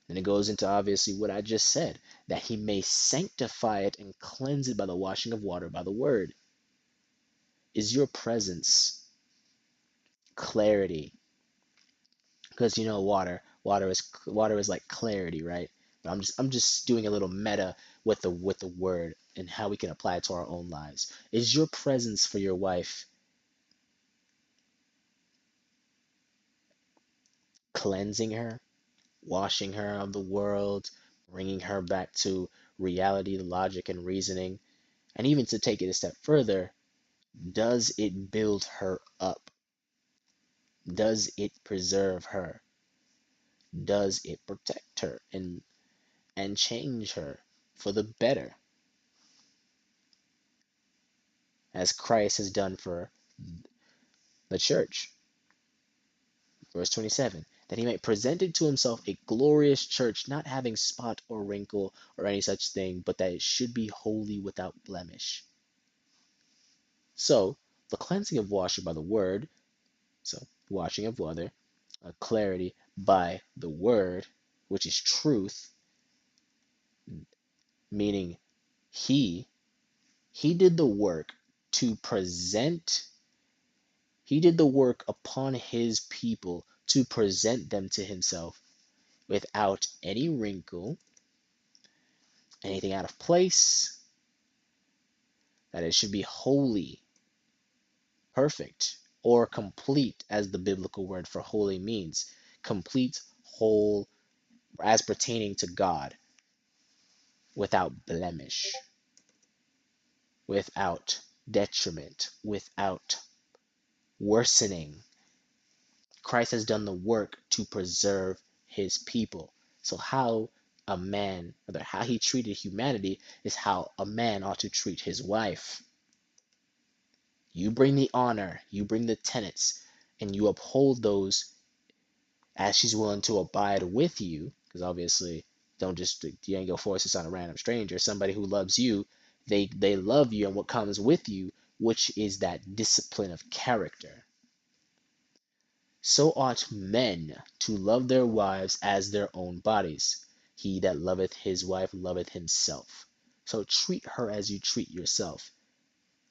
Then it goes into obviously what I just said, that he may sanctify it and cleanse it by the washing of water by the word. Is your presence clarity? Because you know water is like clarity, right? I'm just doing a little meta with the word and how we can apply it to our own lives. Is your presence for your wife cleansing her, washing her of the world, bringing her back to reality, logic, and reasoning? And even to take it a step further, does it build her up? Does it preserve her? Does it protect her and change her for the better, as Christ has done for the church? Verse 27, that he might present it to himself a glorious church, not having spot or wrinkle or any such thing, but that it should be holy without blemish. So, the cleansing of washing by the word, so washing of water, clarity by the word, which is truth, meaning he he did the work to present, he did the work upon his people to present them to himself without any wrinkle, anything out of place, that it should be holy, perfect, or complete, as the biblical word for holy means. Complete, whole, as pertaining to God, without blemish, without detriment, without worsening. Christ has done the work to preserve his people. So how a man, or how he treated humanity, is how a man ought to treat his wife. You bring the honor, you bring the tenets, and you uphold those as she's willing to abide with you. Because obviously, don't just, you ain't gonna force this on a random stranger. Somebody who loves you, they love you and what comes with you, which is that discipline of character. So ought men to love their wives as their own bodies. He that loveth his wife loveth himself. So treat her as you treat yourself,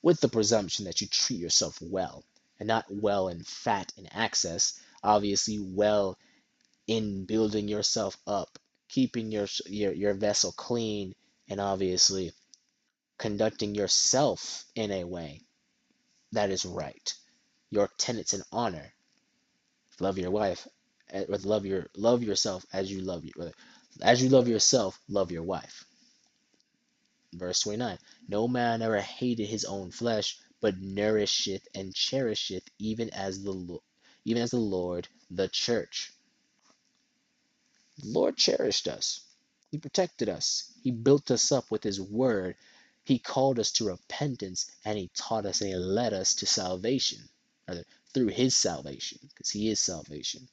with the presumption that you treat yourself well, and not well in fat and access, obviously well in building yourself up, keeping your vessel clean, and obviously conducting yourself in a way that is right. Your tenets and honor. Love your wife, or love yourself as you love you. As you love yourself, love your wife. Verse 29, no man ever hated his own flesh, but nourisheth and cherisheth, even as the Lord the church. The Lord cherished us. He protected us. He built us up with his word. He called us to repentance, and he taught us and he led us to salvation, or through his salvation, because he is salvation.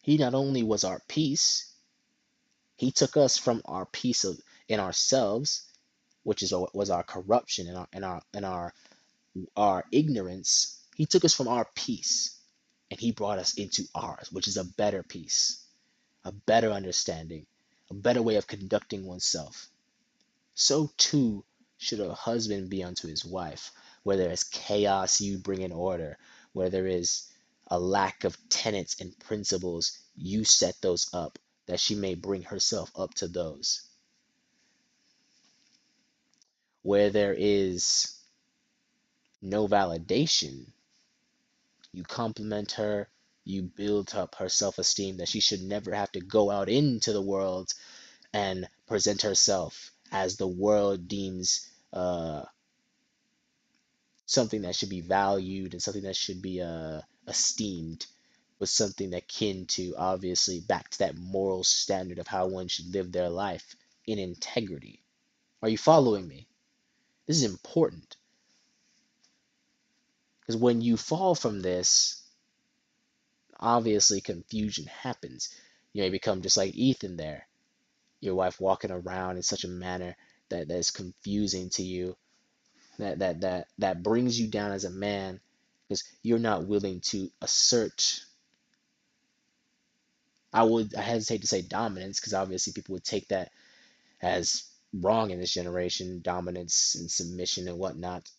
He not only was our peace, he took us from our peace in ourselves, which was our corruption and our ignorance. He took us from our peace and he brought us into ours, which is a better peace, a better understanding, a better way of conducting oneself. So too should a husband be unto his wife. Where there is chaos, you bring in order. Where there is a lack of tenets and principles, you set those up, that she may bring herself up to those. Where there is no validation, you compliment her, you build up her self esteem, that she should never have to go out into the world and present herself as the world deems something that should be valued and something that should be esteemed, with something that kin to, obviously, back to that moral standard of how one should live their life in integrity. Are you following me? This is important, because when you fall from this, obviously confusion happens. You may become just like Ethan there, your wife walking around in such a manner that is confusing to you, that brings you down as a man, because you're not willing to assert, I hesitate to say dominance, because obviously people would take that as wrong in this generation, dominance and submission and whatnot.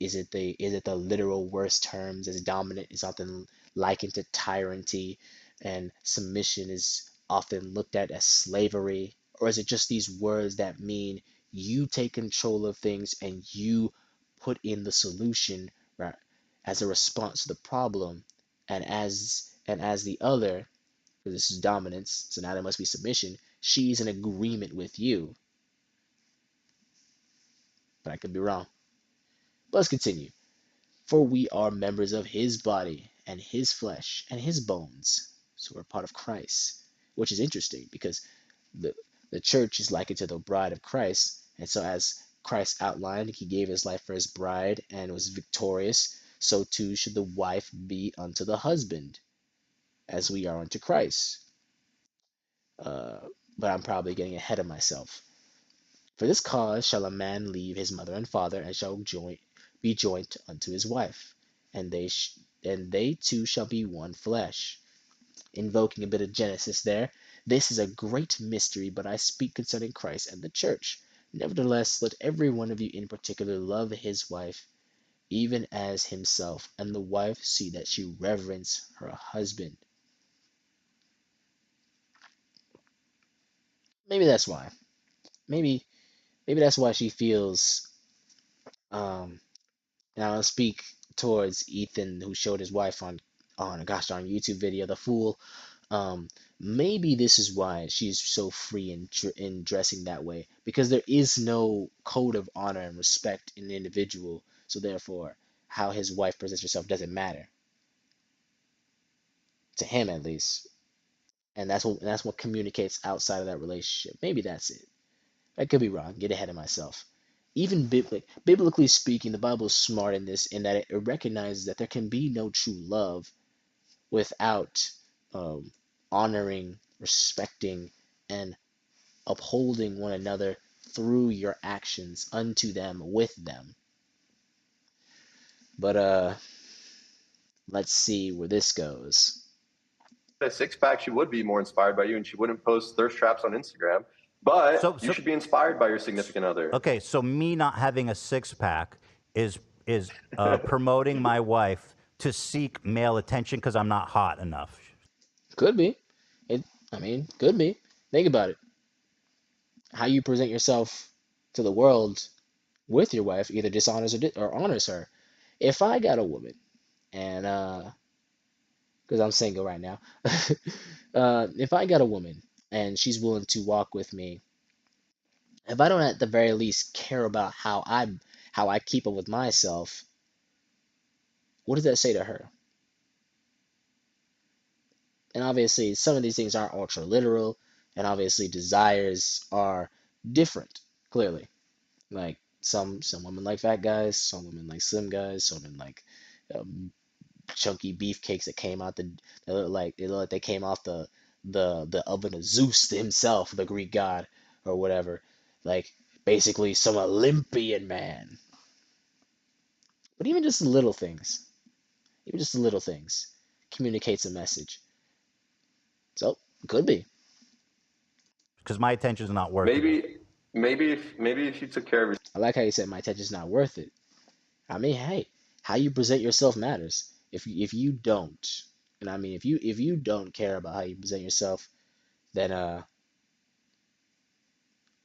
Is it the literal worst terms? As dominant is often likened to tyranny, and submission is often looked at as slavery? Or is it just these words that mean you take control of things and you put in the solution, right, as a response to the problem, and as the other, because this is dominance, so now there must be submission, she's in agreement with you. But I could be wrong. But let's continue. For we are members of his body and his flesh and his bones. So we're part of Christ, which is interesting because the the church is likened to the bride of Christ. And so as Christ outlined, he gave his life for his bride and was victorious. So too should the wife be unto the husband, as we are unto Christ. Uh, but I'm probably getting ahead of myself. For this cause shall a man leave his mother and father, and shall be joined unto his wife, and they two shall be one flesh. Invoking a bit of Genesis there. This is a great mystery, but I speak concerning Christ and the church. Nevertheless, let every one of you in particular love his wife, even as himself, and the wife see that she reverence her husband. Maybe that's why. Maybe that's why she feels um and I'll speak towards Ethan, who showed his wife on a gosh darn YouTube video, the fool. Maybe this is why she's so free in dressing that way, because there is no code of honor and respect in the individual. So therefore, how his wife presents herself doesn't matter to him, at least, and that's what communicates outside of that relationship. Maybe that's it. I could be wrong. Get ahead of myself. Even biblically speaking, the Bible is smart in this, in that it recognizes that there can be no true love without um, honoring, respecting, and upholding one another through your actions unto them, with them. But let's see where this goes. A six pack, she would be more inspired by you, and she wouldn't post thirst traps on Instagram. But you should be inspired by your significant other. Okay, so me not having a six pack is promoting my wife to seek male attention because I'm not hot enough. Could be. Could be. Think about it. How you present yourself to the world with your wife either dishonors or honors her. If I got a woman, and because I'm single right now, if I got a woman and she's willing to walk with me, if I don't at the very least care about how I keep up with myself, what does that say to her? And obviously, some of these things aren't ultra literal, and obviously, desires are different. Clearly, like some women like fat guys, some women like slim guys, some women like um, chunky beefcakes that came out they look like they came off the oven of Zeus himself, the Greek god or whatever. Like basically some Olympian man. But even just little things, communicates a message. So could be. Because my attention is not worth it. Maybe if you took care of yourself. I like how you said my attention's not worth it. I mean, hey, how you present yourself matters. If you don't, and I mean if you don't care about how you present yourself, then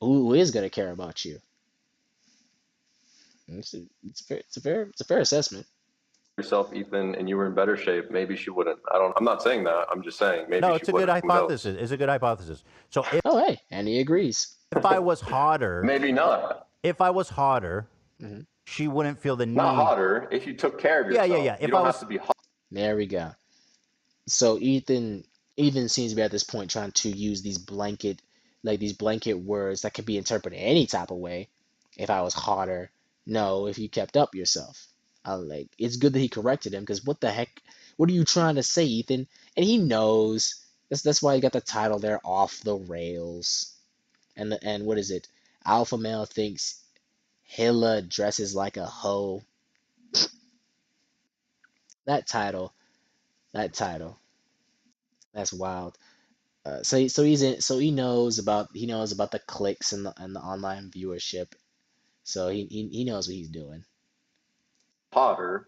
who is gonna care about you? It's a fair assessment. Yourself, Ethan, and you were in better shape, maybe she wouldn't. I'm not saying that. I'm just saying maybe No, she it's a wouldn't. good hypothesis. It's a good hypothesis. So Oh, hey, and he agrees. if I was hotter, Maybe not. if I was hotter, hmm she wouldn't feel the need. Not hotter. If you took care of yourself, Yeah. you If don't I have was, to be hot. There we go. So Ethan seems to be at this point trying to use these blanket words that could be interpreted any type of way. If I was hotter, no. If you kept up yourself, it's good that he corrected him, because what the heck? What are you trying to say, Ethan? And he knows. That's why he got the title there, Off the Rails. And what is it? Alpha male thinks Hilla dresses like a hoe. That title, that title, that's wild. So he knows about the clicks and the online viewership. So he knows what he's doing. Hotter,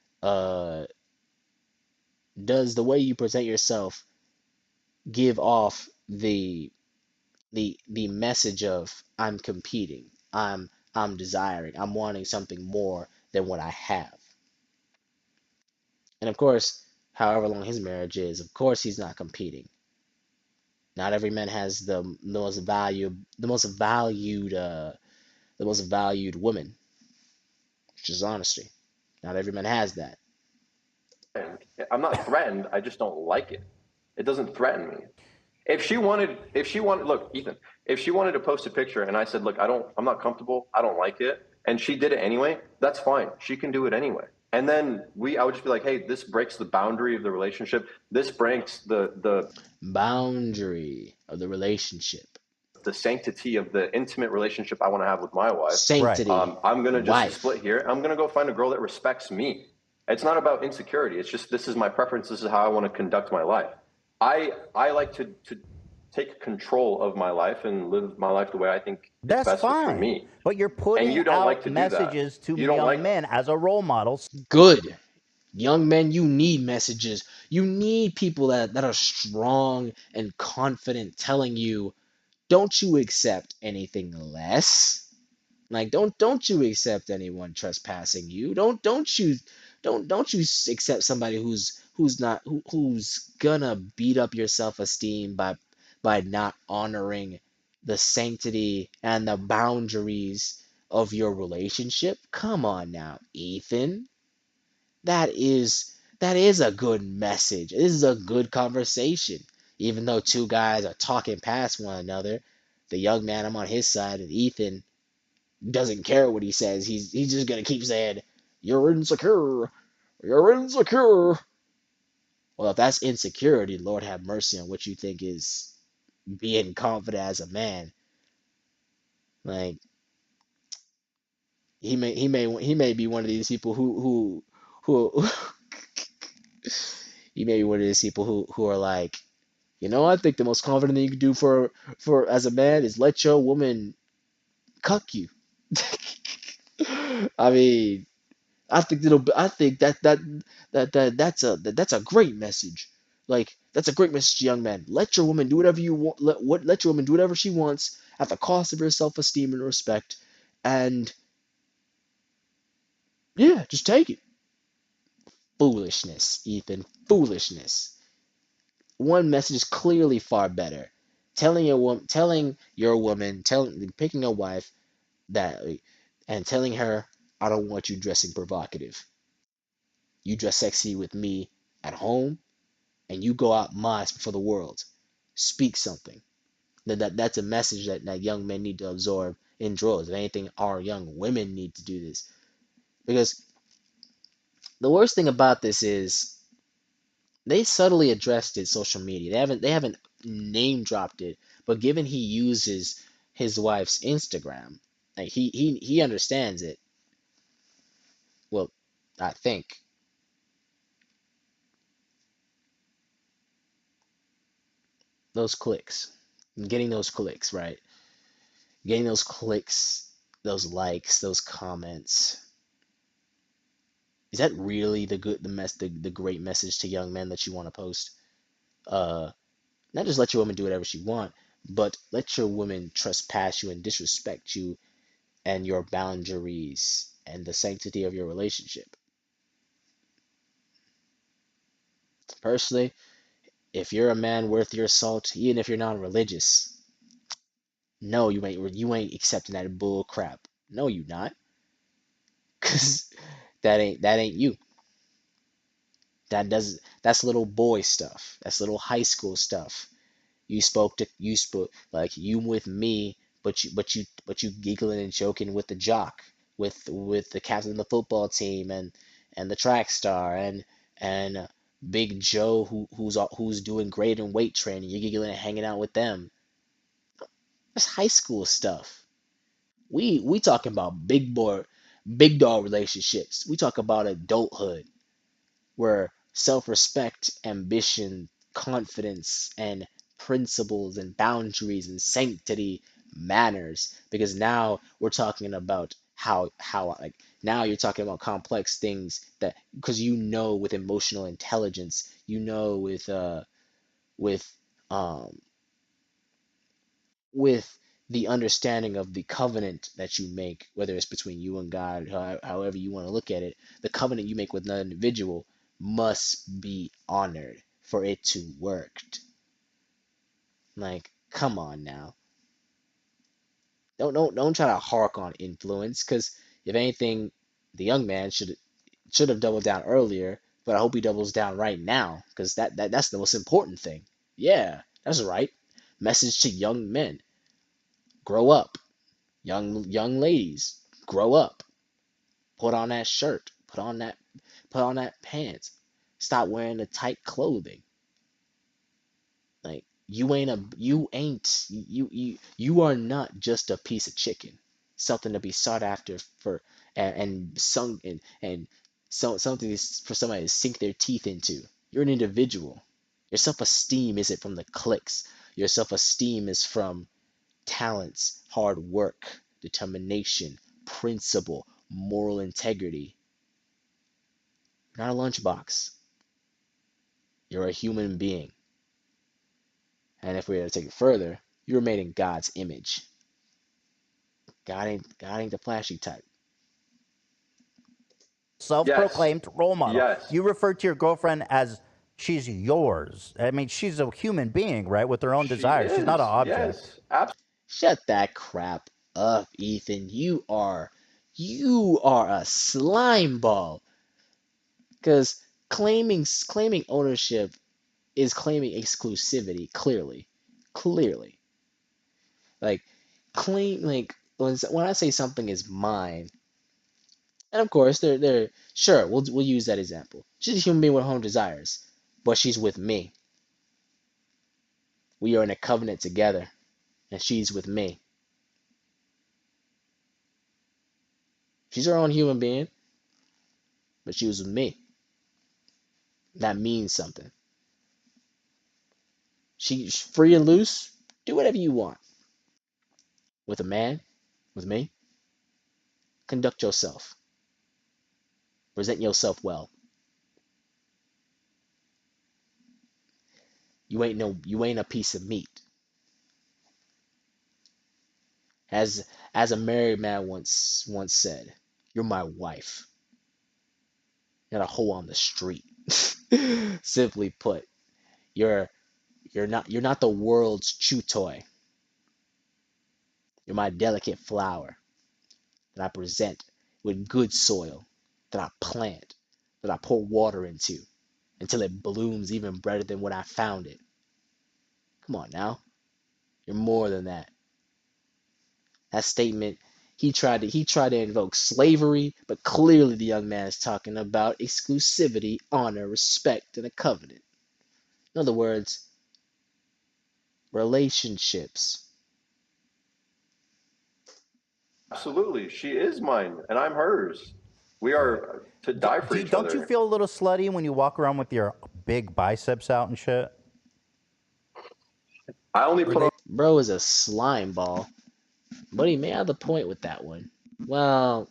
uh, does the way you present yourself give off the message of I'm competing, I'm desiring, I'm wanting something more than what I have. And of course, however long his marriage is, of course he's not competing. Not every man has the most valued woman, which is honesty. Not every man has that. I'm not threatened. I just don't like it. It doesn't threaten me. If she wanted, look, Ethan, if she wanted to post a picture and I said, look, I'm not comfortable, I don't like it, and she did it anyway, that's fine. She can do it anyway. And then I would just be like, hey, this breaks the boundary of the relationship. This breaks the Boundary of the relationship. the sanctity of the intimate relationship I want to have with my wife. Sanctity. I'm gonna just Wife. split here. I'm gonna go find a girl that respects me. It's not about insecurity. It's just this is my preference. This is how I want to conduct my life. I like to take control of my life and live my life the way I think is That's best for fine. me. But you're putting you don't out like to do that. messages to You don't young like- men as a role model. Good. Young men, you need messages. You need people that are strong and confident telling you, don't you accept anything less. Like don't you accept anyone trespassing you. Don't you accept somebody who's gonna beat up your self-esteem by not honoring the sanctity and the boundaries of your relationship. Come on now, Ethan. That is a good message. This is a good conversation. Even though two guys are talking past one another, the young man, I'm on his side, and Ethan doesn't care what he says. He's just gonna keep saying, "You're insecure. You're insecure." Well, if that's insecurity, Lord have mercy on what you think is being confident as a man. Like he may be one of these people who he may be one of these people who are like, I think the most confident thing you can do for as a man is let your woman cuck you. I mean, I think that's a great message. Like that's a great message, young man. Let your woman do whatever you want. Let your woman do whatever she wants at the cost of your self-esteem and respect. And yeah, just take it. Foolishness, Ethan. Foolishness. One message is clearly far better. Picking a wife that, and telling her, I don't want you dressing provocative. You dress sexy with me at home, and you go out modest for the world. Speak something. That's a message that young men need to absorb in droves. If anything, our young women need to do this. Because the worst thing about this is they subtly addressed it social media. They haven't name dropped it, but given he uses his wife's Instagram, like he understands it. Well, I think those clicks, getting those clicks, right? Getting those clicks, those likes, those comments. Is that really the great message to young men that you want to post? Uh, Not just let your woman do whatever she want, but let your woman trespass you and disrespect you and your boundaries and the sanctity of your relationship. Personally, if you're a man worth your salt, even if you're non-religious, no, you ain't accepting that bull crap. No, you not, cause that ain't you. That's little boy stuff. That's little high school stuff. You spoke like you with me, but you giggling and joking with the jock, with the captain of the football team and the track star and Big Joe who's doing great in weight training. You giggling and hanging out with them. That's high school stuff. We talking about big dog relationships. We talk about adulthood where self respect, ambition, confidence, and principles and boundaries and sanctity matters, because now we're talking about like now you're talking about complex things that because with emotional intelligence, with um with the understanding of the covenant that you make, whether it's between you and God, however you want to look at it, the covenant you make with another individual must be honored for it to work. Like, come on now. Don't try to hark on influence, because if anything, the young man should have doubled down earlier, but I hope he doubles down right now, because that's the most important thing. Yeah, that's right. Message to young men: grow up. Young ladies, grow up. Put on that shirt. Put on that pants. Stop wearing the tight clothing. Like, you are not just a piece of chicken, something to be sought after for and sung and something for somebody to sink their teeth into. You're an individual. Your self-esteem isn't from the clicks. Your self-esteem is from talents, hard work, determination, principle, moral integrity. You're not a lunchbox. You're a human being. And if we were to take it further, you were made in God's image. God ain't the flashy type. Self-proclaimed role model. Yes. You refer to your girlfriend as she's yours. I mean, she's a human being, right, with her own desires. She's not an object. Yes, absolutely. Shut that crap up, Ethan. You are a slime ball. Because claiming ownership is claiming exclusivity, clearly. Clearly. Like, when I say something is mine, and of course they're sure, we'll use that example. She's a human being with her own desires, but she's with me. We are in a covenant together, and she's with me. She's her own human being, but she was with me. That means something. She's free and loose. Do whatever you want. With a man, with me, conduct yourself. Present yourself well. You ain't a piece of meat. As a married man once said, you're my wife. Not a hoe on the street. Simply put, you're not the world's chew toy. You're my delicate flower that I present with good soil, that I plant, that I pour water into until it blooms even better than when I found it. Come on now. You're more than that. That statement, he tried to invoke slavery, but clearly the young man is talking about exclusivity, honor, respect, and a covenant. In other words, relationships. Absolutely. She is mine and I'm hers. We are to die for each other. Don't you feel a little slutty when you walk around with your big biceps out and shit? I only put on. Bro is a slime ball. But he may have the point with that one. Well,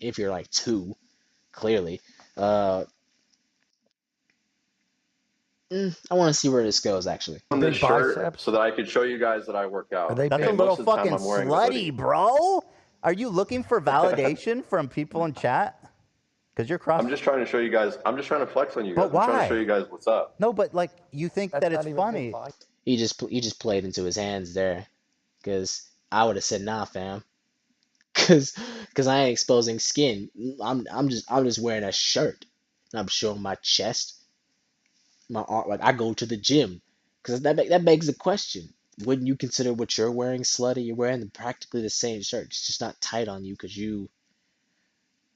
if you're like 2, clearly. I want to see where this goes, actually. On this Big shirt biceps? so that I could show you guys that I work out. That's That's Okay, a little most of the time fucking I'm wearing a hoodie. slutty, bro. Are you looking for validation from people in chat? Because you're cross. I'm just trying to show you guys. I'm just trying to flex on you guys. But why? I'm trying to show you guys what's up. No, but like you think That's that not it's even funny. big He just played into his hands there, because I would have said nah, fam. Cause I ain't exposing skin. I'm just wearing a shirt. And I'm showing my chest, my arm. Like, I go to the gym, because that begs the question: wouldn't you consider what you're wearing slutty? You're wearing practically the same shirt. It's just not tight on you because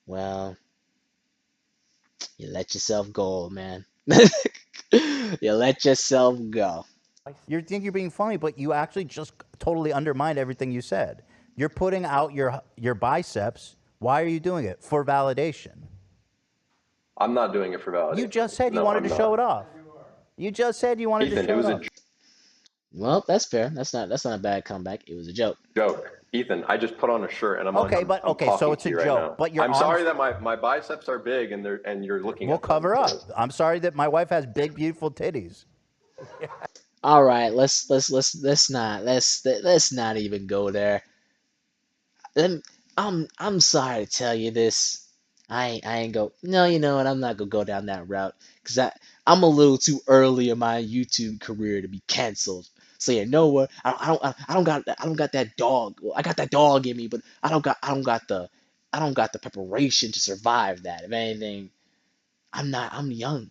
well, you let yourself go, old man. You let yourself go. You think you're being funny, but you actually just totally undermined everything you said. You're putting out your biceps. Why are you doing it? For validation. I'm not doing it for validation. You just said you No, wanted I'm to show not. it off. You just said you wanted Ethan, to show it was it a off. Well, that's fair. That's not a bad comeback. It was a joke. Joke. Ethan, I just put on a shirt and Okay, but I'm okay, so talking it's to a you right joke. now. But your I'm sorry arms that my biceps are big and you're looking will at them. cover up. I'm sorry that my wife has big, beautiful titties. All right, let's not even go there. Lem- I'm sorry to tell you this. I ain't go. No, you know what? I'm not gonna go down that route because I'm a little too early in my YouTube career to be canceled. So you know what? I don't got that dog. Well, I got that dog in me, but I don't got the preparation to survive that. If anything, I'm young.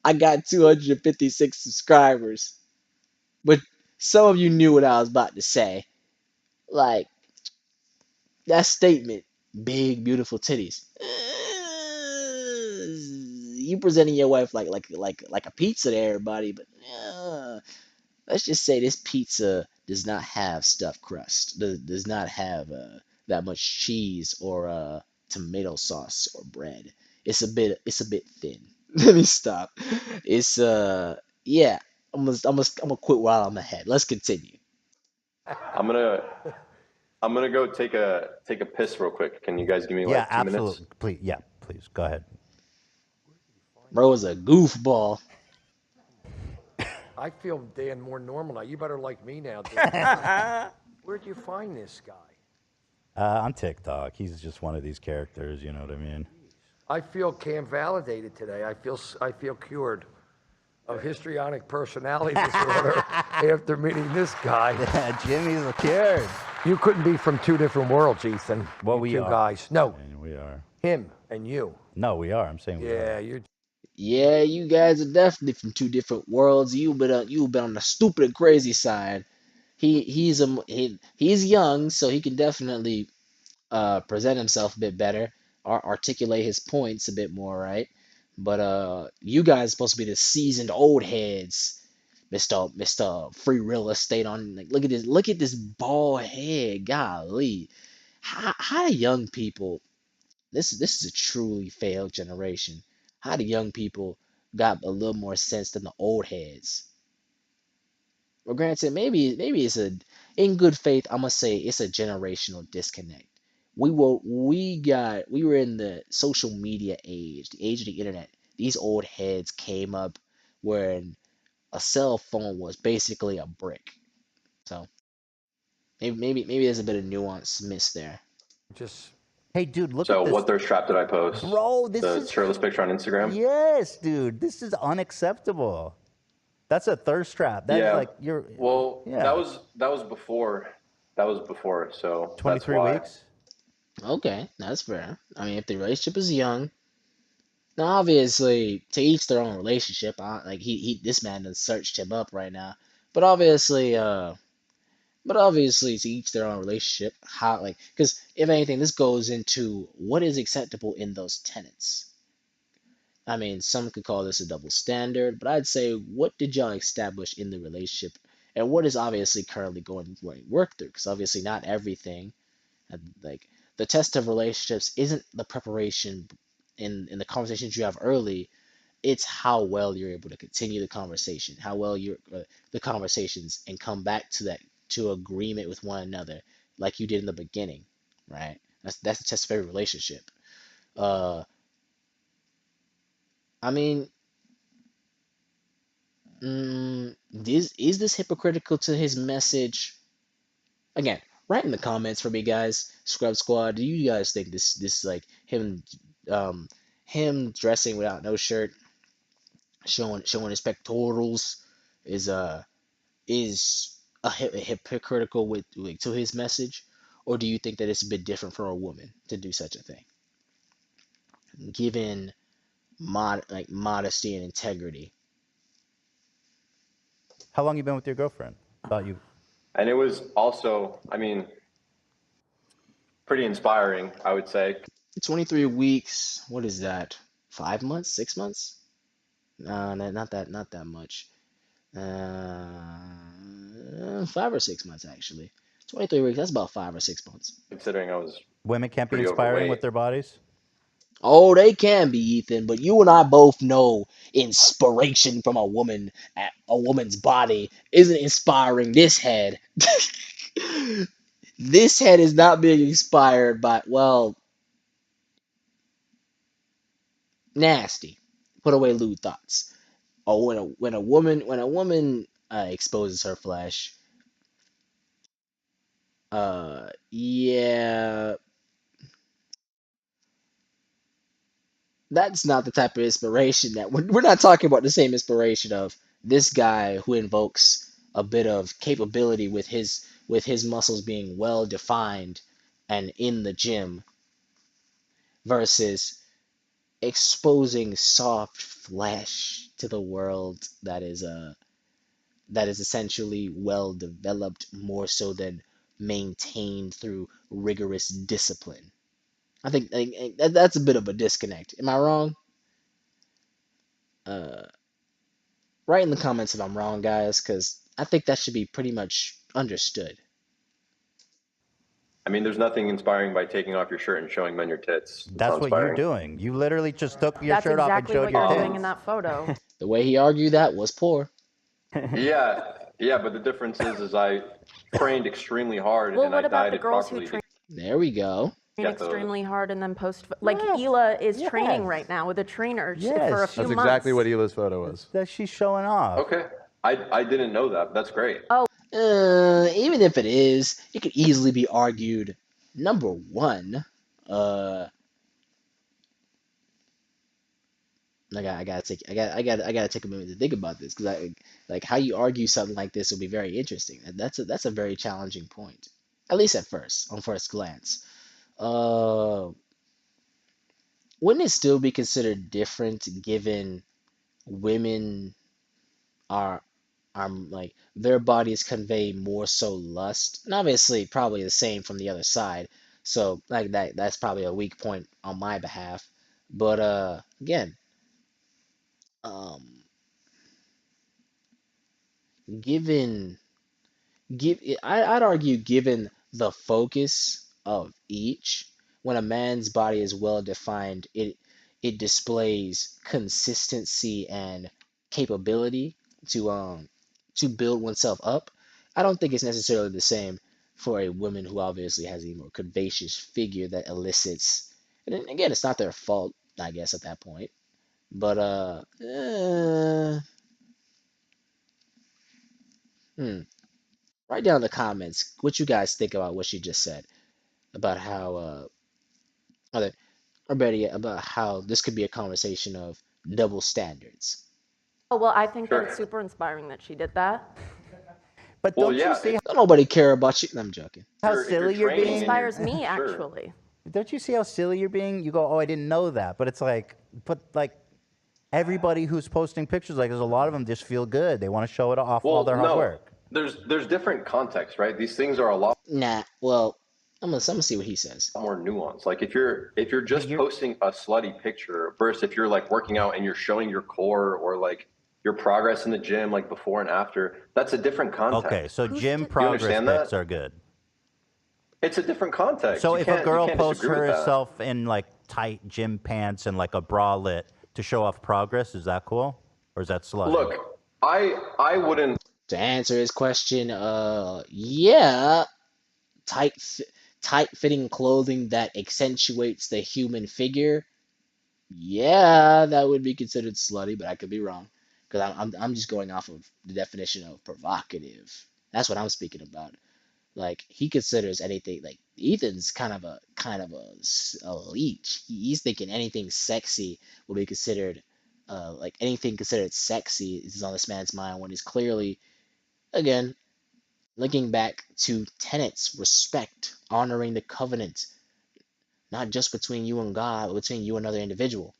I got 256 subscribers, but some of you knew what I was about to say. Like that statement, big beautiful titties. You presenting your wife like a pizza to everybody, but let's just say this pizza does not have stuffed crust. Does not have that much cheese or tomato sauce or bread. It's a bit thin. Let me stop. It's yeah. I'm gonna quit while I'm ahead. Let's continue. I'm gonna go take a piss real quick. Can you guys give me Yeah, like 2 minutes? absolutely. Please, yeah, please go ahead. Bro is a goofball. I feel Dan more normal now. You better like me now, Dan. Where'd you find this guy? On TikTok, he's just one of these characters. You know what I mean? I feel Cam validated today. I feel cured of histrionic personality disorder after meeting this guy. Yeah, Jimmy's cured. You couldn't be from two different worlds, Ethan. Well, you we two are. guys. No, And we are. him and you. No, we are. I'm saying we are. Yeah, you're. Yeah, you guys are definitely from two different worlds. You've been on the stupid and crazy side. He's young, so he can definitely present himself a bit better, articulate his points a bit more, right? But you guys are supposed to be the seasoned old heads, Mister Free Real Estate on. Like, look at this bald head, golly. How do young people? This is a truly failed generation. How do young people got a little more sense than the old heads? Well, granted, maybe it's a in good faith. I'm gonna say it's a generational disconnect. We were in the social media age, the age of the internet. These old heads came up when a cell phone was basically a brick. So maybe there's a bit of nuance missed there. Just Hey, dude, look So at what this, thirst trap did I post? bro. This The is shirtless picture on Instagram? yes, dude. This is unacceptable. That's a thirst trap. That is Yeah. like you're. Well, Yeah, that was before. That was before, so that's 23 why. weeks. Okay, that's fair. I mean, if the relationship is young, now obviously to each their own relationship. Like he this man has searched him up right now, but obviously to each their own relationship. How like because if anything, this goes into what is acceptable in those tenets. I mean, some could call this a double standard, but I'd say what did y'all establish in the relationship, and what is obviously currently going work through? Because obviously not everything. Like the test of relationships isn't the preparation in the conversations you have early. It's how well you're able to continue the conversation, how well you're the conversations, and come back to that to agreement with one another, like you did in the beginning, right? That's the test of every relationship. Uh, I mean, this is this hypocritical to his message? Again, write in the comments for me, guys. Scrub Squad, do you guys think this like um him dressing without no shirt, showing his pectorals is is hypocritical to his message, or do you think that it's a bit different for a woman to do such a thing, given modesty and integrity? How long you been with your girlfriend? About you. And it was also, I mean, pretty inspiring, I would say. 23 weeks. What is that? 5 months? 6 months? No, not that much. 5 or 6 months actually. 23 weeks. That's about 5 or 6 months. Considering I was Women can't be pretty inspiring with overweight. their bodies. Oh, they can be, Ethan, but you and I both know inspiration from a woman's body isn't inspiring this head. This head is not being inspired by, well, nasty. Put away lewd thoughts. Oh, when a woman exposes her flesh, yeah, that's not the type of inspiration that we're not talking about the same inspiration of this guy who invokes a bit of capability with his muscles being well defined and in the gym versus exposing soft flesh to the world that is essentially well developed more so than maintained through rigorous discipline. I think that's a bit of a disconnect. Am I wrong? Uh, Write in the comments if I'm wrong, guys, because I think that should be pretty much understood. I mean, there's nothing inspiring by taking off your shirt and showing men your tits. It's not That's what you're inspiring. doing. You literally just took your That's shirt off and exactly showed what your you're tits. doing in that photo. The way he argued that was poor. Yeah, yeah, but the difference is I trained extremely hard Well, and I what about the dieted girls who properly to train There we go. get the. extremely hard and then post? Like Yes, Hila is training yes. right now with a trainer for a Yes. few That's months. exactly what Hila's photo was. That she's showing off. Okay, I didn't know that. That's great. Oh, Even if it is, it could easily be argued. Number one, uh, I gotta take a minute to think about this because like how you argue something like this will be very interesting. That's a very challenging point, at least at first, on first glance. Uh, wouldn't it still be considered different given women are like their bodies convey more so lust, and obviously probably the same from the other side. So like that's probably a weak point on my behalf. But again, um, given I'd argue given the focus of each, when a man's body is well defined, it displays consistency and capability to build oneself up. I don't think it's necessarily the same for a woman who obviously has a more curvaceous figure that elicits. And then again, it's not their fault, I guess, at that point. But hmm. Write down in the comments what you guys think about what she just said about how other or better yet about how this could be a conversation of double standards. well, I think that it's Sure. super inspiring that she did that. But Well, don't you yeah, see Don't nobody care about you. I'm joking. how if you're silly you're training It being? and you're inspires me, sure. actually. Don't you see how silly you're being? You go, oh, I didn't know that. But it's like, but like everybody who's posting pictures, like there's a lot of them just feel good. They want to show it off all Well, their hard no, work. there's different contexts, right? These things are a lot Nah, well, I'm gonna see what he says. more nuanced. Like if you're just you're- posting a slutty picture versus if you're like working out and you're showing your core or like your progress in the gym, like before and after, that's a different context. Okay, so Who's gym to- progress understand pics that? are good. It's a different context. So You if a can't- girl you can't posts disagree with that. herself in like tight gym pants and like a bralette to show off progress, is that cool? Or is that slutty? Look, I wouldn't. To answer his question, yeah, tight tight fitting clothing that accentuates the human figure. Yeah, that would be considered slutty, but I could be wrong because I'm just going off of the definition of provocative. That's what I'm speaking about. Like he considers anything like Ethan's kind of a leech. He's thinking anything sexy will be considered like anything considered sexy is on this man's mind when he's clearly again linking back to tenets, respect, honoring the covenant, not just between you and God, but between you and another individual.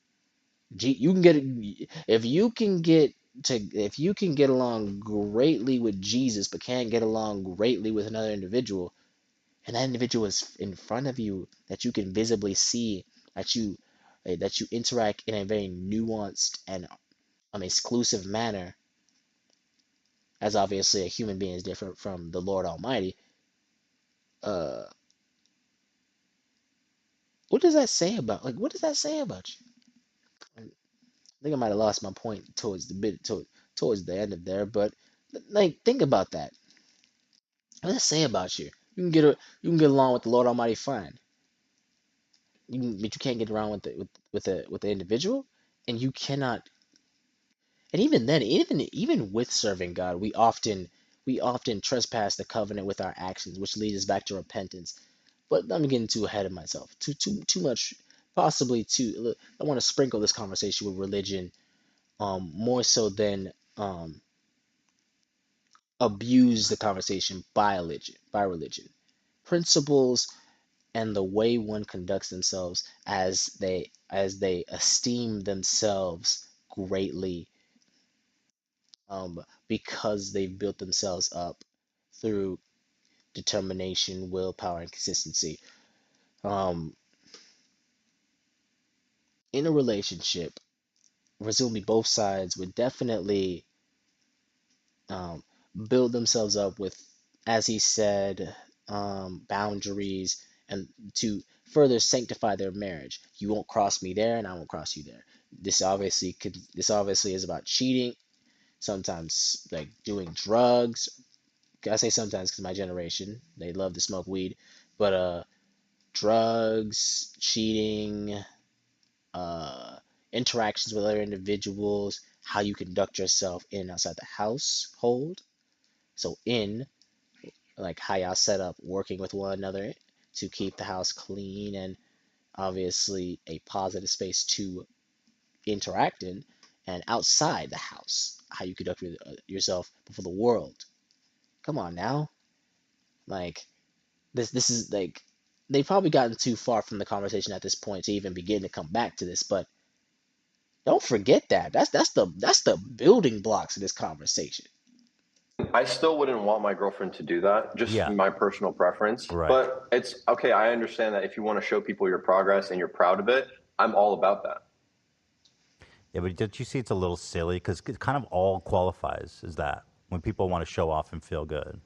You can get if you can get if you can get along greatly with Jesus but can't get along greatly with another individual, and that individual is in front of you that you can visibly see that you interact in a very nuanced and exclusive manner, as obviously a human being is different from the Lord Almighty. Uh, what does that say about what does that say about you? I think I might have lost my point towards the end of there, but think about that. What does it say about you? You can get along with the Lord Almighty fine. But you can't get around with the individual, and you cannot. And even then, even with serving God, we often trespass the covenant with our actions, which leads us back to repentance. But I'm getting too ahead of myself. Too much. Possibly too. I want to sprinkle this conversation with religion, more so than abuse the conversation by religion. Principles and the way one conducts themselves as they esteem themselves greatly, because they've built themselves up through determination, willpower, and consistency. Um, in a relationship, presumably both sides would definitely um, build themselves up with, as he said, boundaries, and to further sanctify their marriage. You won't cross me there, and I won't cross you there. This obviously is about cheating. Sometimes like doing drugs. I say sometimes because my generation they love to smoke weed, but drugs, cheating, uh, interactions with other individuals, how you conduct yourself in and outside the household. So like how y'all set up working with one another to keep the house clean and obviously a positive space to interact in, and outside the house, how you conduct yourself before the world. Come on now, like this is like they've probably gotten too far from the conversation at this point to even begin to come back to this, but don't forget that that's the building blocks of this conversation. I still wouldn't want my girlfriend to do that, just Yeah, my personal preference. right. But it's okay. I understand that if you want to show people your progress and you're proud of it, I'm all about that. Yeah, but did you see it's a little silly because it kind of all qualifies as that when people want to show off and feel good.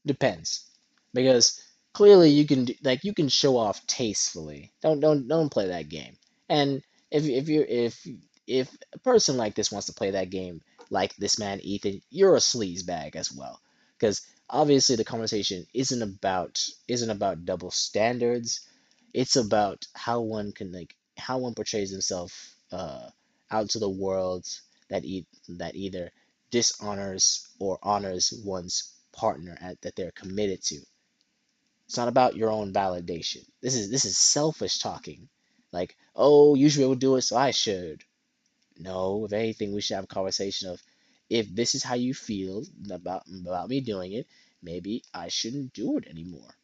Depends, because clearly you can show off tastefully. Don't play that game. And if a person like this wants to play that game, like this man Ethan, you're a sleaze bag as well. Because obviously the conversation isn't about double standards. It's about how one portrays himself out to the world, that either dishonors or honors one's partner that they're committed to. It's not about your own validation. This is selfish talking. Like, oh, you should be able to do it, so I should. No, if anything, we should have a conversation of, if this is how you feel about me doing it, maybe I shouldn't do it anymore.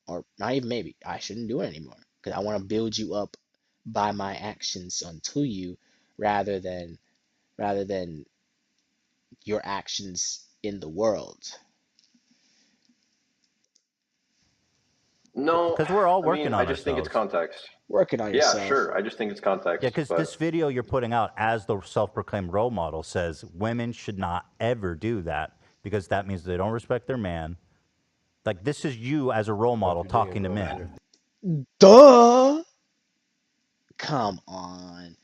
Or not even maybe, I shouldn't do it anymore. Because I want to build you up by my actions unto you, rather than rather than your actions in the world. No, Because we're all I mean, working I on just think it's ourselves. context. Working on Yeah, yourself. sure. I just think it's Yeah, context. because this But video you're putting out as the self-proclaimed role model says women should not ever do that because that means they don't respect their man. Like this is you as a role Well, if model you're dating a talking to girl, men. Duh! Come on.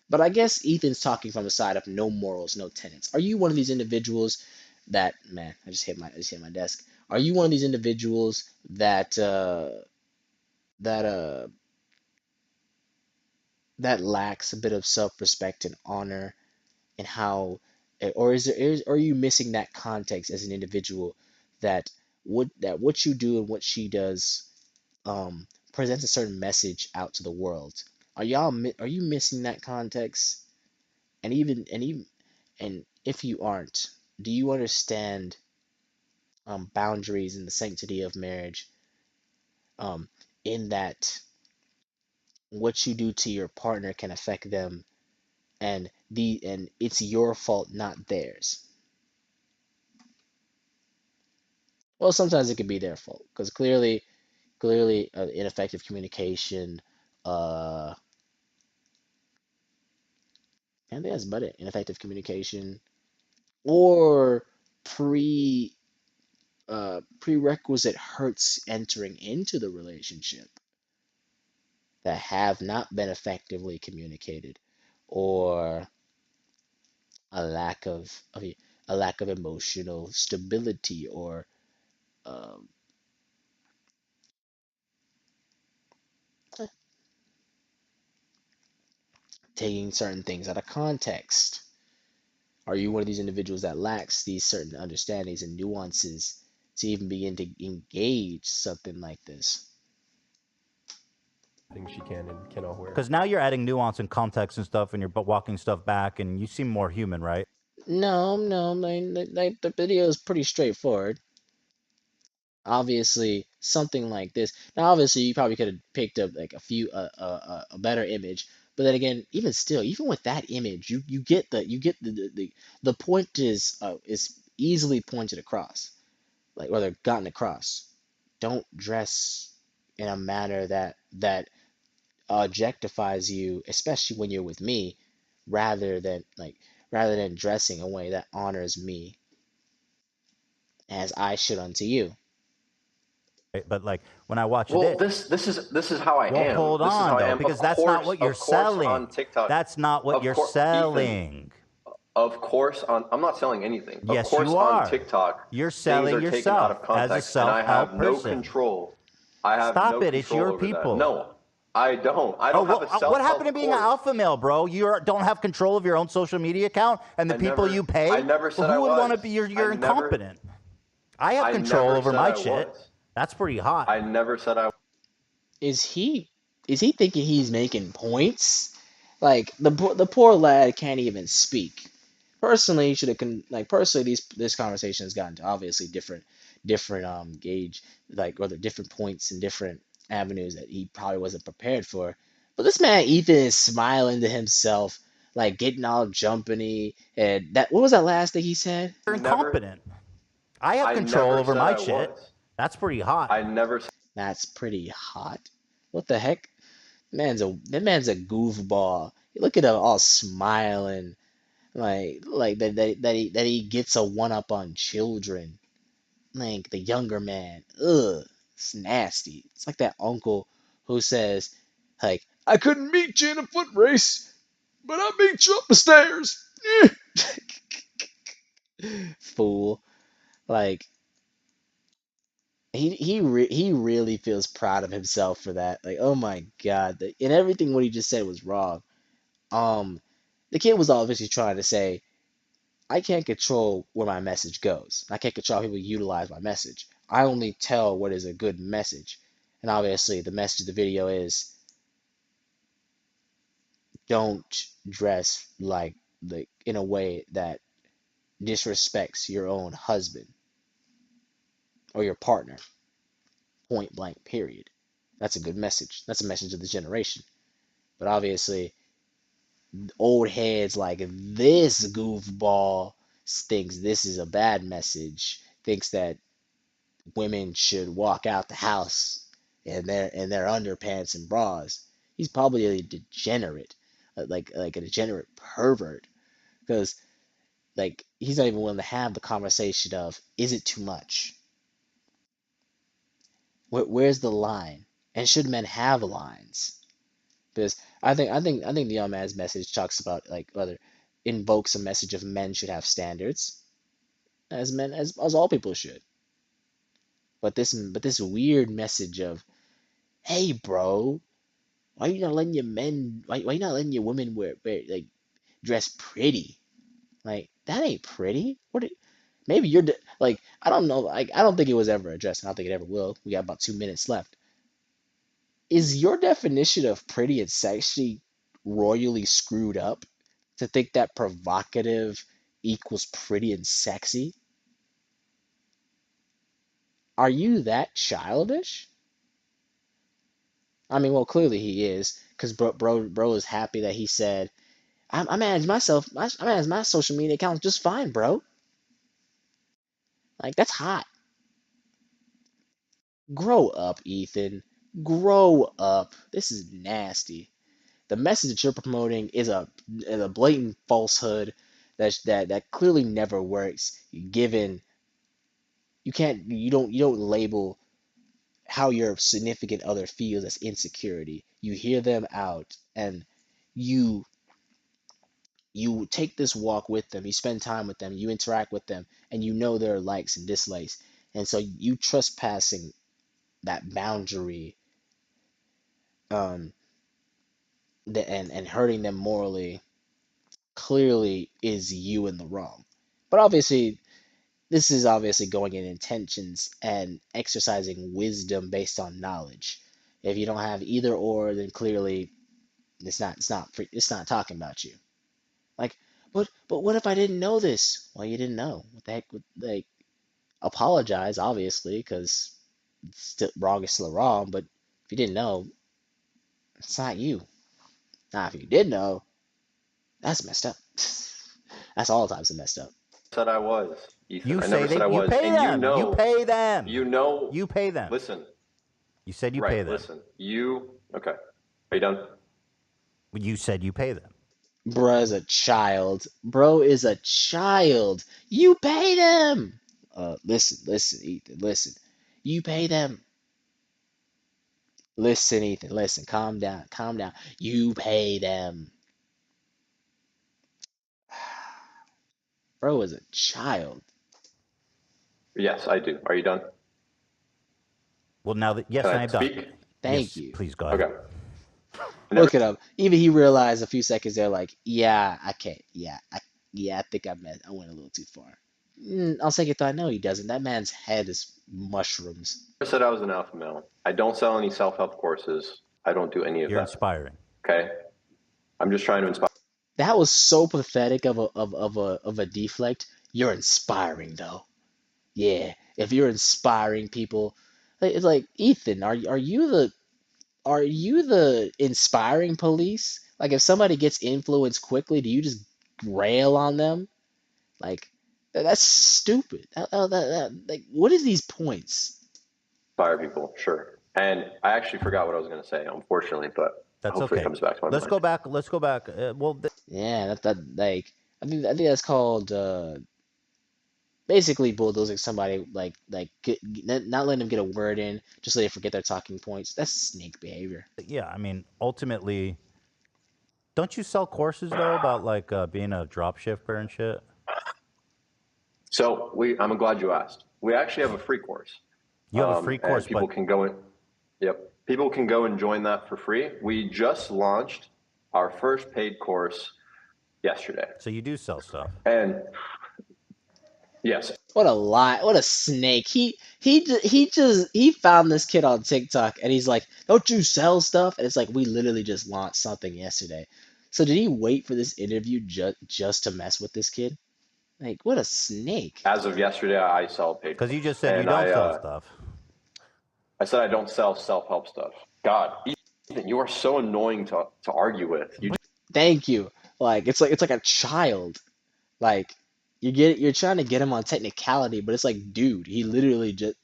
But I guess Ethan's talking from the side of no morals, no tenets. Are you one of these individuals that, man, I just hit my desk. Are you one of these individuals that that lacks a bit of self-respect and honor, and how, or are you missing that context as an individual, that what you do and what she does presents a certain message out to the world? Are you missing that context? And if you aren't, do you understand boundaries and the sanctity of marriage, um, in that what you do to your partner can affect them, and it's your fault, not theirs? Well, sometimes it can be their fault because clearly ineffective communication, uh I think that's about it. Ineffective communication, or pre prerequisite hurts entering into the relationship. that have not been effectively communicated, or a lack a lack of emotional stability, or um, taking certain things out of context. Are you one of these individuals that lacks these certain understandings and nuances to even begin to engage something like this? Things she can and cannot wear. Because now you're adding nuance and context and stuff, and you're walking stuff back, and you seem more human, right? No, no, like the video is pretty straightforward. Obviously, something like this. Now, obviously, you probably could have picked up like a better image, but then again, even still, even with that image, you get the point is easily pointed across, like, or they're gotten across. Don't dress in a manner that objectifies you, especially when you're with me, rather than like rather than dressing in a way that honors me as I should unto you. But like when I watch Well, this, this is how I well, am. hold This is on how I though, am. because that's not what you're Of course, on selling. TikTok. That's not what Of you're course, Ethan. selling. Of course, on I'm not selling anything. Of Yes, course, you on are. TikTok, You're things selling are taken out yourself of as a context, and I self-help have no person. control. I have Stop no it. It's control your over that. people. No, I don't. I Oh, don't have well, a what happened to self-help being an course. alpha male, bro? You don't have control of your own social media account and the people you I pay? never Well, said I who would want to was. be? You're incompetent. I have I control never over said my I shit. was. That's pretty hot. I never said I. Is he thinking he's making points? Like the poor lad can't even speak. Personally, he should have personally this conversation has gotten to obviously different gauge, like, or the different points and different avenues that he probably wasn't prepared for. But this man Ethan is smiling to himself, like getting all jumpany, and that what was that last thing he said? You're Never. incompetent. I have I control never over said my I shit. was. That's pretty hot. I never. That's pretty hot. What the heck? That man's a goofball. Look at him all smiling, like that he gets a one up on children, like the younger man. Ugh, it's nasty. It's like that uncle who says, like, I couldn't meet you in a foot race, but I beat you up the stairs. Fool. Like, he really feels proud of himself for that. Like, oh my god, and everything what he just said was wrong. Um, the kid was obviously trying to say, I can't control where my message goes. I can't control how people utilize my message. I only tell what is a good message. And obviously, the message of the video is don't dress like in a way that disrespects your own husband or your partner. Point blank, period. That's a good message. That's a message of the generation. But obviously, old heads like this goofball thinks this is a bad message, thinks that women should walk out the house in their underpants and bras. He's probably a degenerate, like a degenerate pervert, because like he's not even willing to have the conversation of, is it too much? Where's the line? And should men have lines? Because I think the young man's message talks about, like, whether invokes a message of men should have standards, as men as all people should. But this weird message of, hey bro, why you not letting your men? Why you not letting your women wear like dress pretty? Like, that ain't pretty. Maybe like, I don't know. Like, I don't think it was ever addressed. And I don't think it ever will. We got about 2 minutes left. Is your definition of pretty and sexy royally screwed up to think that provocative equals pretty and sexy? Are you that childish? I mean, well, clearly he is, because bro is happy that he said, I manage I manage my social media account just fine, bro. Like, that's hot. Grow up, Ethan. Grow up. This is nasty. The message that you're promoting is a blatant falsehood that clearly never works. Given you don't label how your significant other feels as insecurity. You hear them out, and you you take this walk with them, you spend time with them, you interact with them, and you know their likes and dislikes. And so you trespassing that boundary, um, and hurting them morally clearly is you in the wrong. But obviously, this is obviously going in intentions and exercising wisdom based on knowledge. If you don't have either or, then clearly it's not talking about you. Like, but what if I didn't know this? Well, you didn't know. What the heck? Like, apologize, obviously, because still wrong is still wrong. But if you didn't know, it's not you. Now, if you did know, that's messed up. That's all types of messed up. Said I was, Ethan. You I say never said I you was. pay And them. You pay them. You pay them. Listen, You said you pay right, them. listen. Okay. Are you done? You said you pay them. Bro is a child. Bro is a child. You pay them. Listen, Ethan. Listen. You pay them. Listen, Ethan. Listen. Calm down. Calm down. You pay them. Bro is a child. Yes, I do. Are you done? Well, now that yes, Can I I'm done. speak? Thank Yes, you. please go ahead. Okay. Look it up. Even he realized a few seconds there, like, yeah, I can't. Yeah, I think I went a little too far. I'll second thought, no, he doesn't. That man's head is mushrooms. I said I was an alpha male. I don't sell any self-help courses. I don't do any of You're that. inspiring. Okay. I'm just trying to inspire. That was so pathetic of a deflect. You're inspiring though. Yeah, if you're inspiring people, it's like Ethan, are you the inspiring police? Like if somebody gets influenced quickly, do you just rail on them? Like that's stupid. Like what is these points? Inspire people, sure. And I actually forgot what I was going to say, unfortunately, but That's hopefully okay. it comes back to my Let's mind. go back. Let's go back. Yeah, that like I think that's called basically bulldozing somebody not letting them get a word in, just so they forget their talking points. That's snake behavior. yeah. I mean, ultimately, don't you sell courses though about like being a drop shipper and shit? So I'm glad you asked. We actually have a free course. You have a free course, and people but can go in. Yep. People can go and join that for free. We just launched our first paid course yesterday. so you do sell stuff. And yes, What a lie! What a snake! He found this kid on TikTok and he's like, "Don't you sell stuff?" And it's like we literally just launched something yesterday. So did he wait for this interview just to mess with this kid? Like what a snake! as of yesterday, I sell paid Because you courses. just said you And don't sell stuff. I said I don't sell self-help stuff. God, Ethan, you are so annoying to argue with. Thank you. Like it's like a child. Like you're trying to get him on technicality, but it's like, dude, he literally just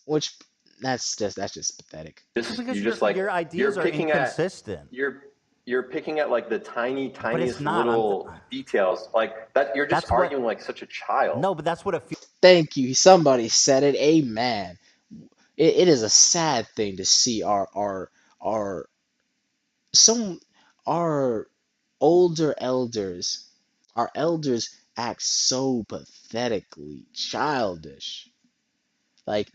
which that's just pathetic. Because you just your like you're ideas are picking at inconsistent. you're picking at like the tiniest not. little details like that. You're just That's what- arguing like such a child. No, but that's what it feels. Thank you. Somebody said it. Amen. It is a sad thing to see our some our older elders, our elders act so pathetically childish. Like,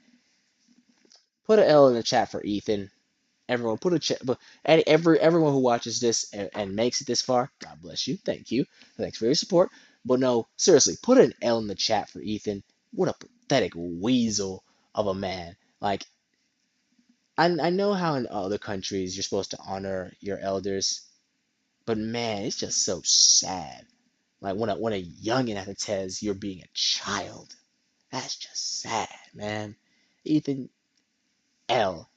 put an L in the chat for Ethan. Everyone, put a chat. But everyone who watches this and makes it this far, God bless you. Thank you. Thanks for your support. But no, seriously, put an L in the chat for Ethan. What a pathetic weasel of a man. Like, I know how in other countries you're supposed to honor your elders, but man, it's just so sad. Like when a youngin at the says you're being a child, that's just sad, man. Ethan, L.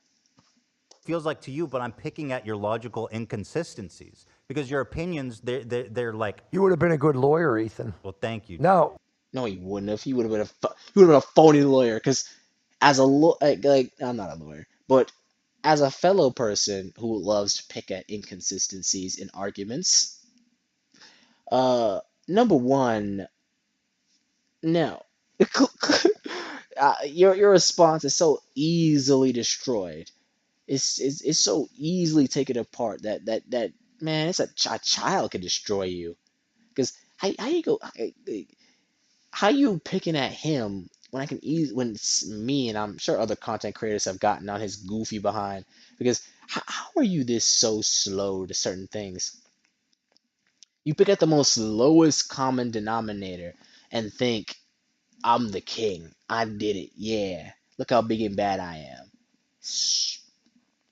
Feels like to you, but I'm picking at your logical inconsistencies because your opinions they're like. You would have been a good lawyer, Ethan. Well, thank you. No, No, he wouldn't have. He would have been he would have been a phony lawyer. Because as a like I'm not a lawyer, but as a fellow person who loves to pick at inconsistencies in arguments, number one, no. your response is so easily destroyed. It's so easily taken apart that man, a child can destroy you. Because how you go how you picking at him when I can ease when it's me, and I'm sure other content creators have gotten on his goofy behind, because how are you this so slow to certain things? You pick at the most lowest common denominator and think, I'm the king. I did it. Yeah. Look how big and bad I am.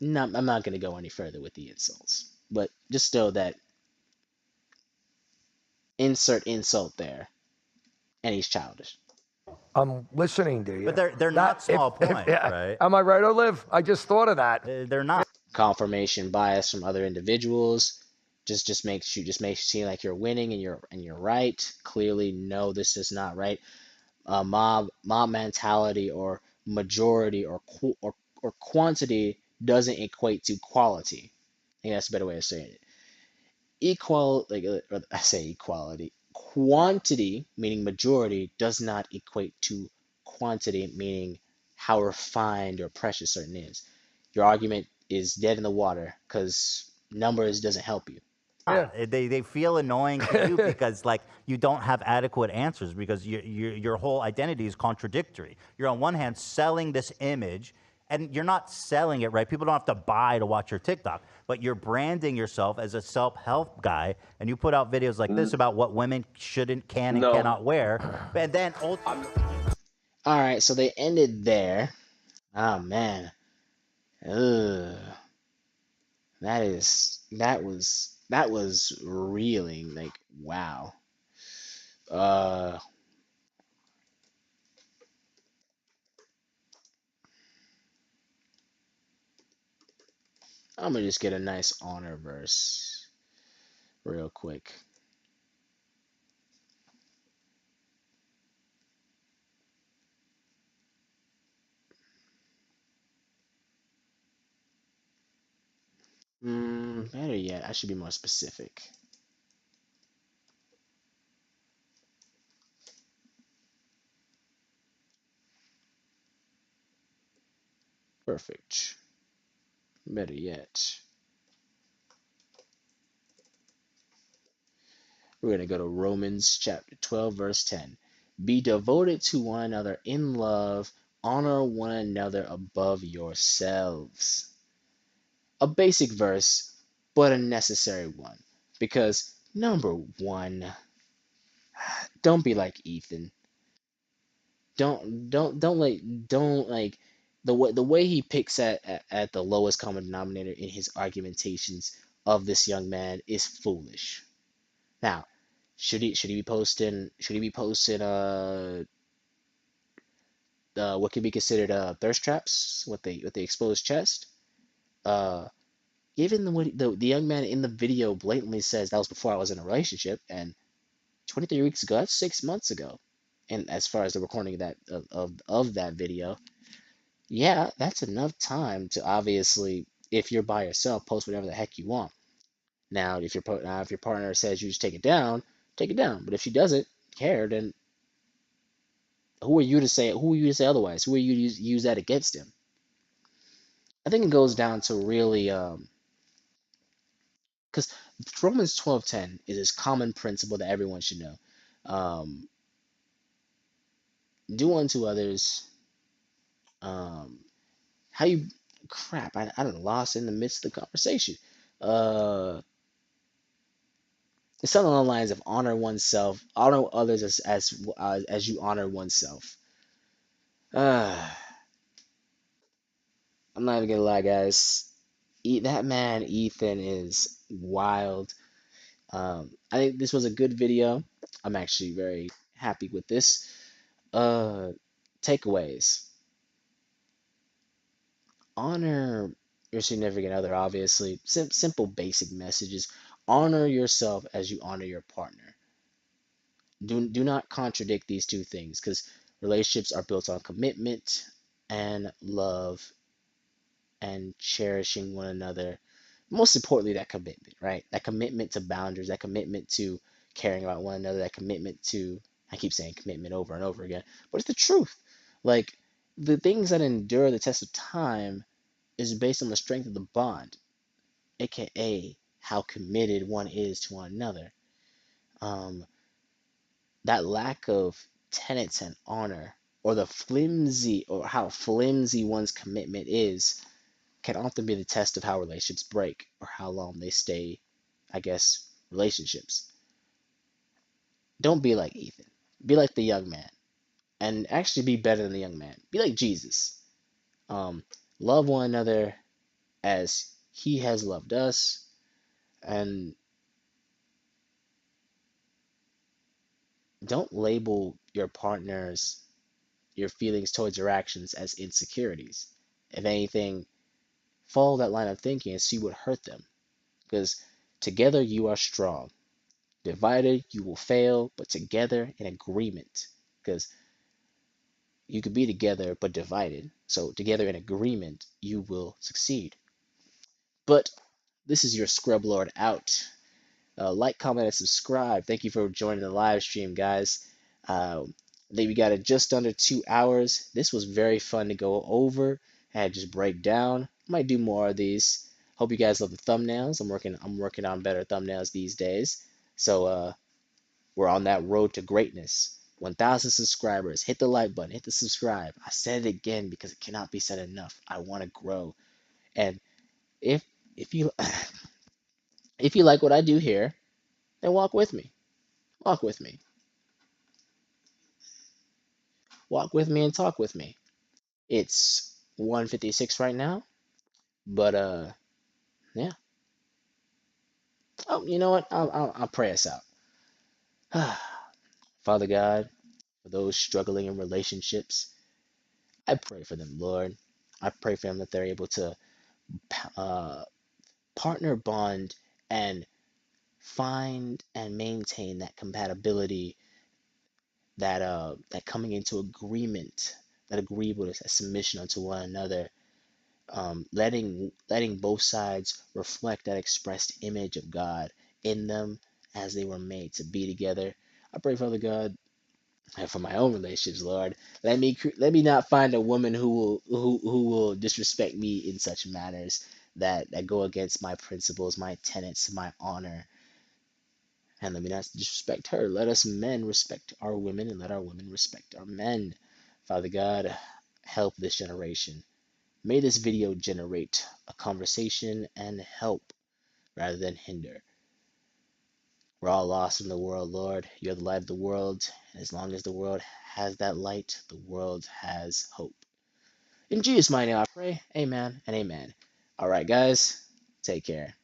No, I'm not going to go any further with the insults. But just know that insert insult there. And he's childish. I'm listening to But you. they're not small points, Yeah, right? am I right, Olive? I just thought of that. They're not. Confirmation bias from other individuals just makes you seem like you're winning and you're right. Clearly, no, this is not right. Mob mentality or majority or quantity doesn't equate to quality. I think that's a better way of saying it. I say equality. Quantity, meaning majority, does not equate to quantity, meaning how refined or precious certain is. Your argument is dead in the water because numbers doesn't help you. Yeah. They feel annoying to you because like you don't have adequate answers because your whole identity is contradictory. You're on one hand selling this image and you're not selling it right. People don't have to buy to watch your TikTok, but you're branding yourself as a self-help guy and you put out videos like this about what women shouldn't, can, and No. cannot wear. And then All right, so they ended there. Oh man. Ugh. That was reeling, like wow. Uh I'm gonna just get a nice honor verse real quick. Better yet, I should be more specific. Perfect. Better yet, we're gonna go to Romans chapter 12, verse 10. Be devoted to one another in love, honor one another above yourselves. A basic verse, but a necessary one. Because number one, don't be like Ethan. Don't like the way he picks at the lowest common denominator in his argumentations of this young man is foolish. Now, should he be posting what could be considered thirst traps with the exposed chest? Uh, Even the young man in the video blatantly says that was before I was in a relationship, and 23 weeks ago, that's 6 months ago. And as far as the recording of that video, yeah, that's enough time to obviously, if you're by yourself, post whatever the heck you want. Now, if your partner says you just take it down, take it down. But if she doesn't care, then who are you to say? Who are you to say otherwise? Who are you to use that against him? I think it goes down to really because Romans 12:10 is this common principle that everyone should know. Um, do unto others um, how you crap. I don't lost in the midst of the conversation. Uh, it's something along the lines of honor others as you honor oneself. Uh, I'm not even gonna lie, guys. That man Ethan is wild. I think this was a good video. I'm actually very happy with this. Uh, Takeaways: honor your significant other. Obviously, simple, basic messages. Honor yourself as you honor your partner. Do not contradict these two things because relationships are built on commitment and love and cherishing one another. Most importantly, that commitment, right? That commitment to boundaries, that commitment to caring about one another, that commitment to, I keep saying commitment over and over again, but it's the truth. Like, the things that endure the test of time is based on the strength of the bond, aka how committed one is to one another. Um, that lack of tenets and honor, or the flimsy, or how flimsy one's commitment is, can often be the test of how relationships break or how long they stay, I guess, relationships. Don't be like Ethan. Be like the young man, and actually be better than the young man. Be like Jesus. Um, love one another as he has loved us, and don't label your partner's your feelings towards your actions as insecurities. If anything, follow that line of thinking and see what hurt them. Because together you are strong. Divided you will fail, but together in agreement. Because you could be together but divided. So together in agreement, you will succeed. But this is your Scrub Lord out. Like, comment, and subscribe. Thank you for joining the live stream, guys. I think we got it just under 2 hours. This was very fun to go over and just break down. Might do more of these. Hope you guys love the thumbnails. I'm working on better thumbnails these days. So we're on that road to greatness. 1,000 subscribers. Hit the like button. Hit the subscribe. I said it again because it cannot be said enough. I want to grow. And if if you if you like what I do here, then walk with me. Walk with me. Walk with me and talk with me. It's 1:56 right now, but yeah. Oh, you know what? I'll pray us out. Father God, for those struggling in relationships, I pray for them, Lord. I pray for them that they're able to uh, partner bond and find and maintain that compatibility, that coming into agreement, that agreeableness, that submission unto one another, letting both sides reflect that expressed image of God in them as they were made to be together. I pray, Father God, and for my own relationships, Lord, let me not find a woman who will disrespect me in such manners that go against my principles, my tenets, my honor, and let me not disrespect her. Let us men respect our women, and let our women respect our men. Father God, help this generation. May this video generate a conversation and help rather than hinder. We're all lost in the world, Lord. You're the light of the world. And as long as the world has that light, the world has hope. In Jesus' mighty name I pray. Amen and amen. All right, guys. Take care.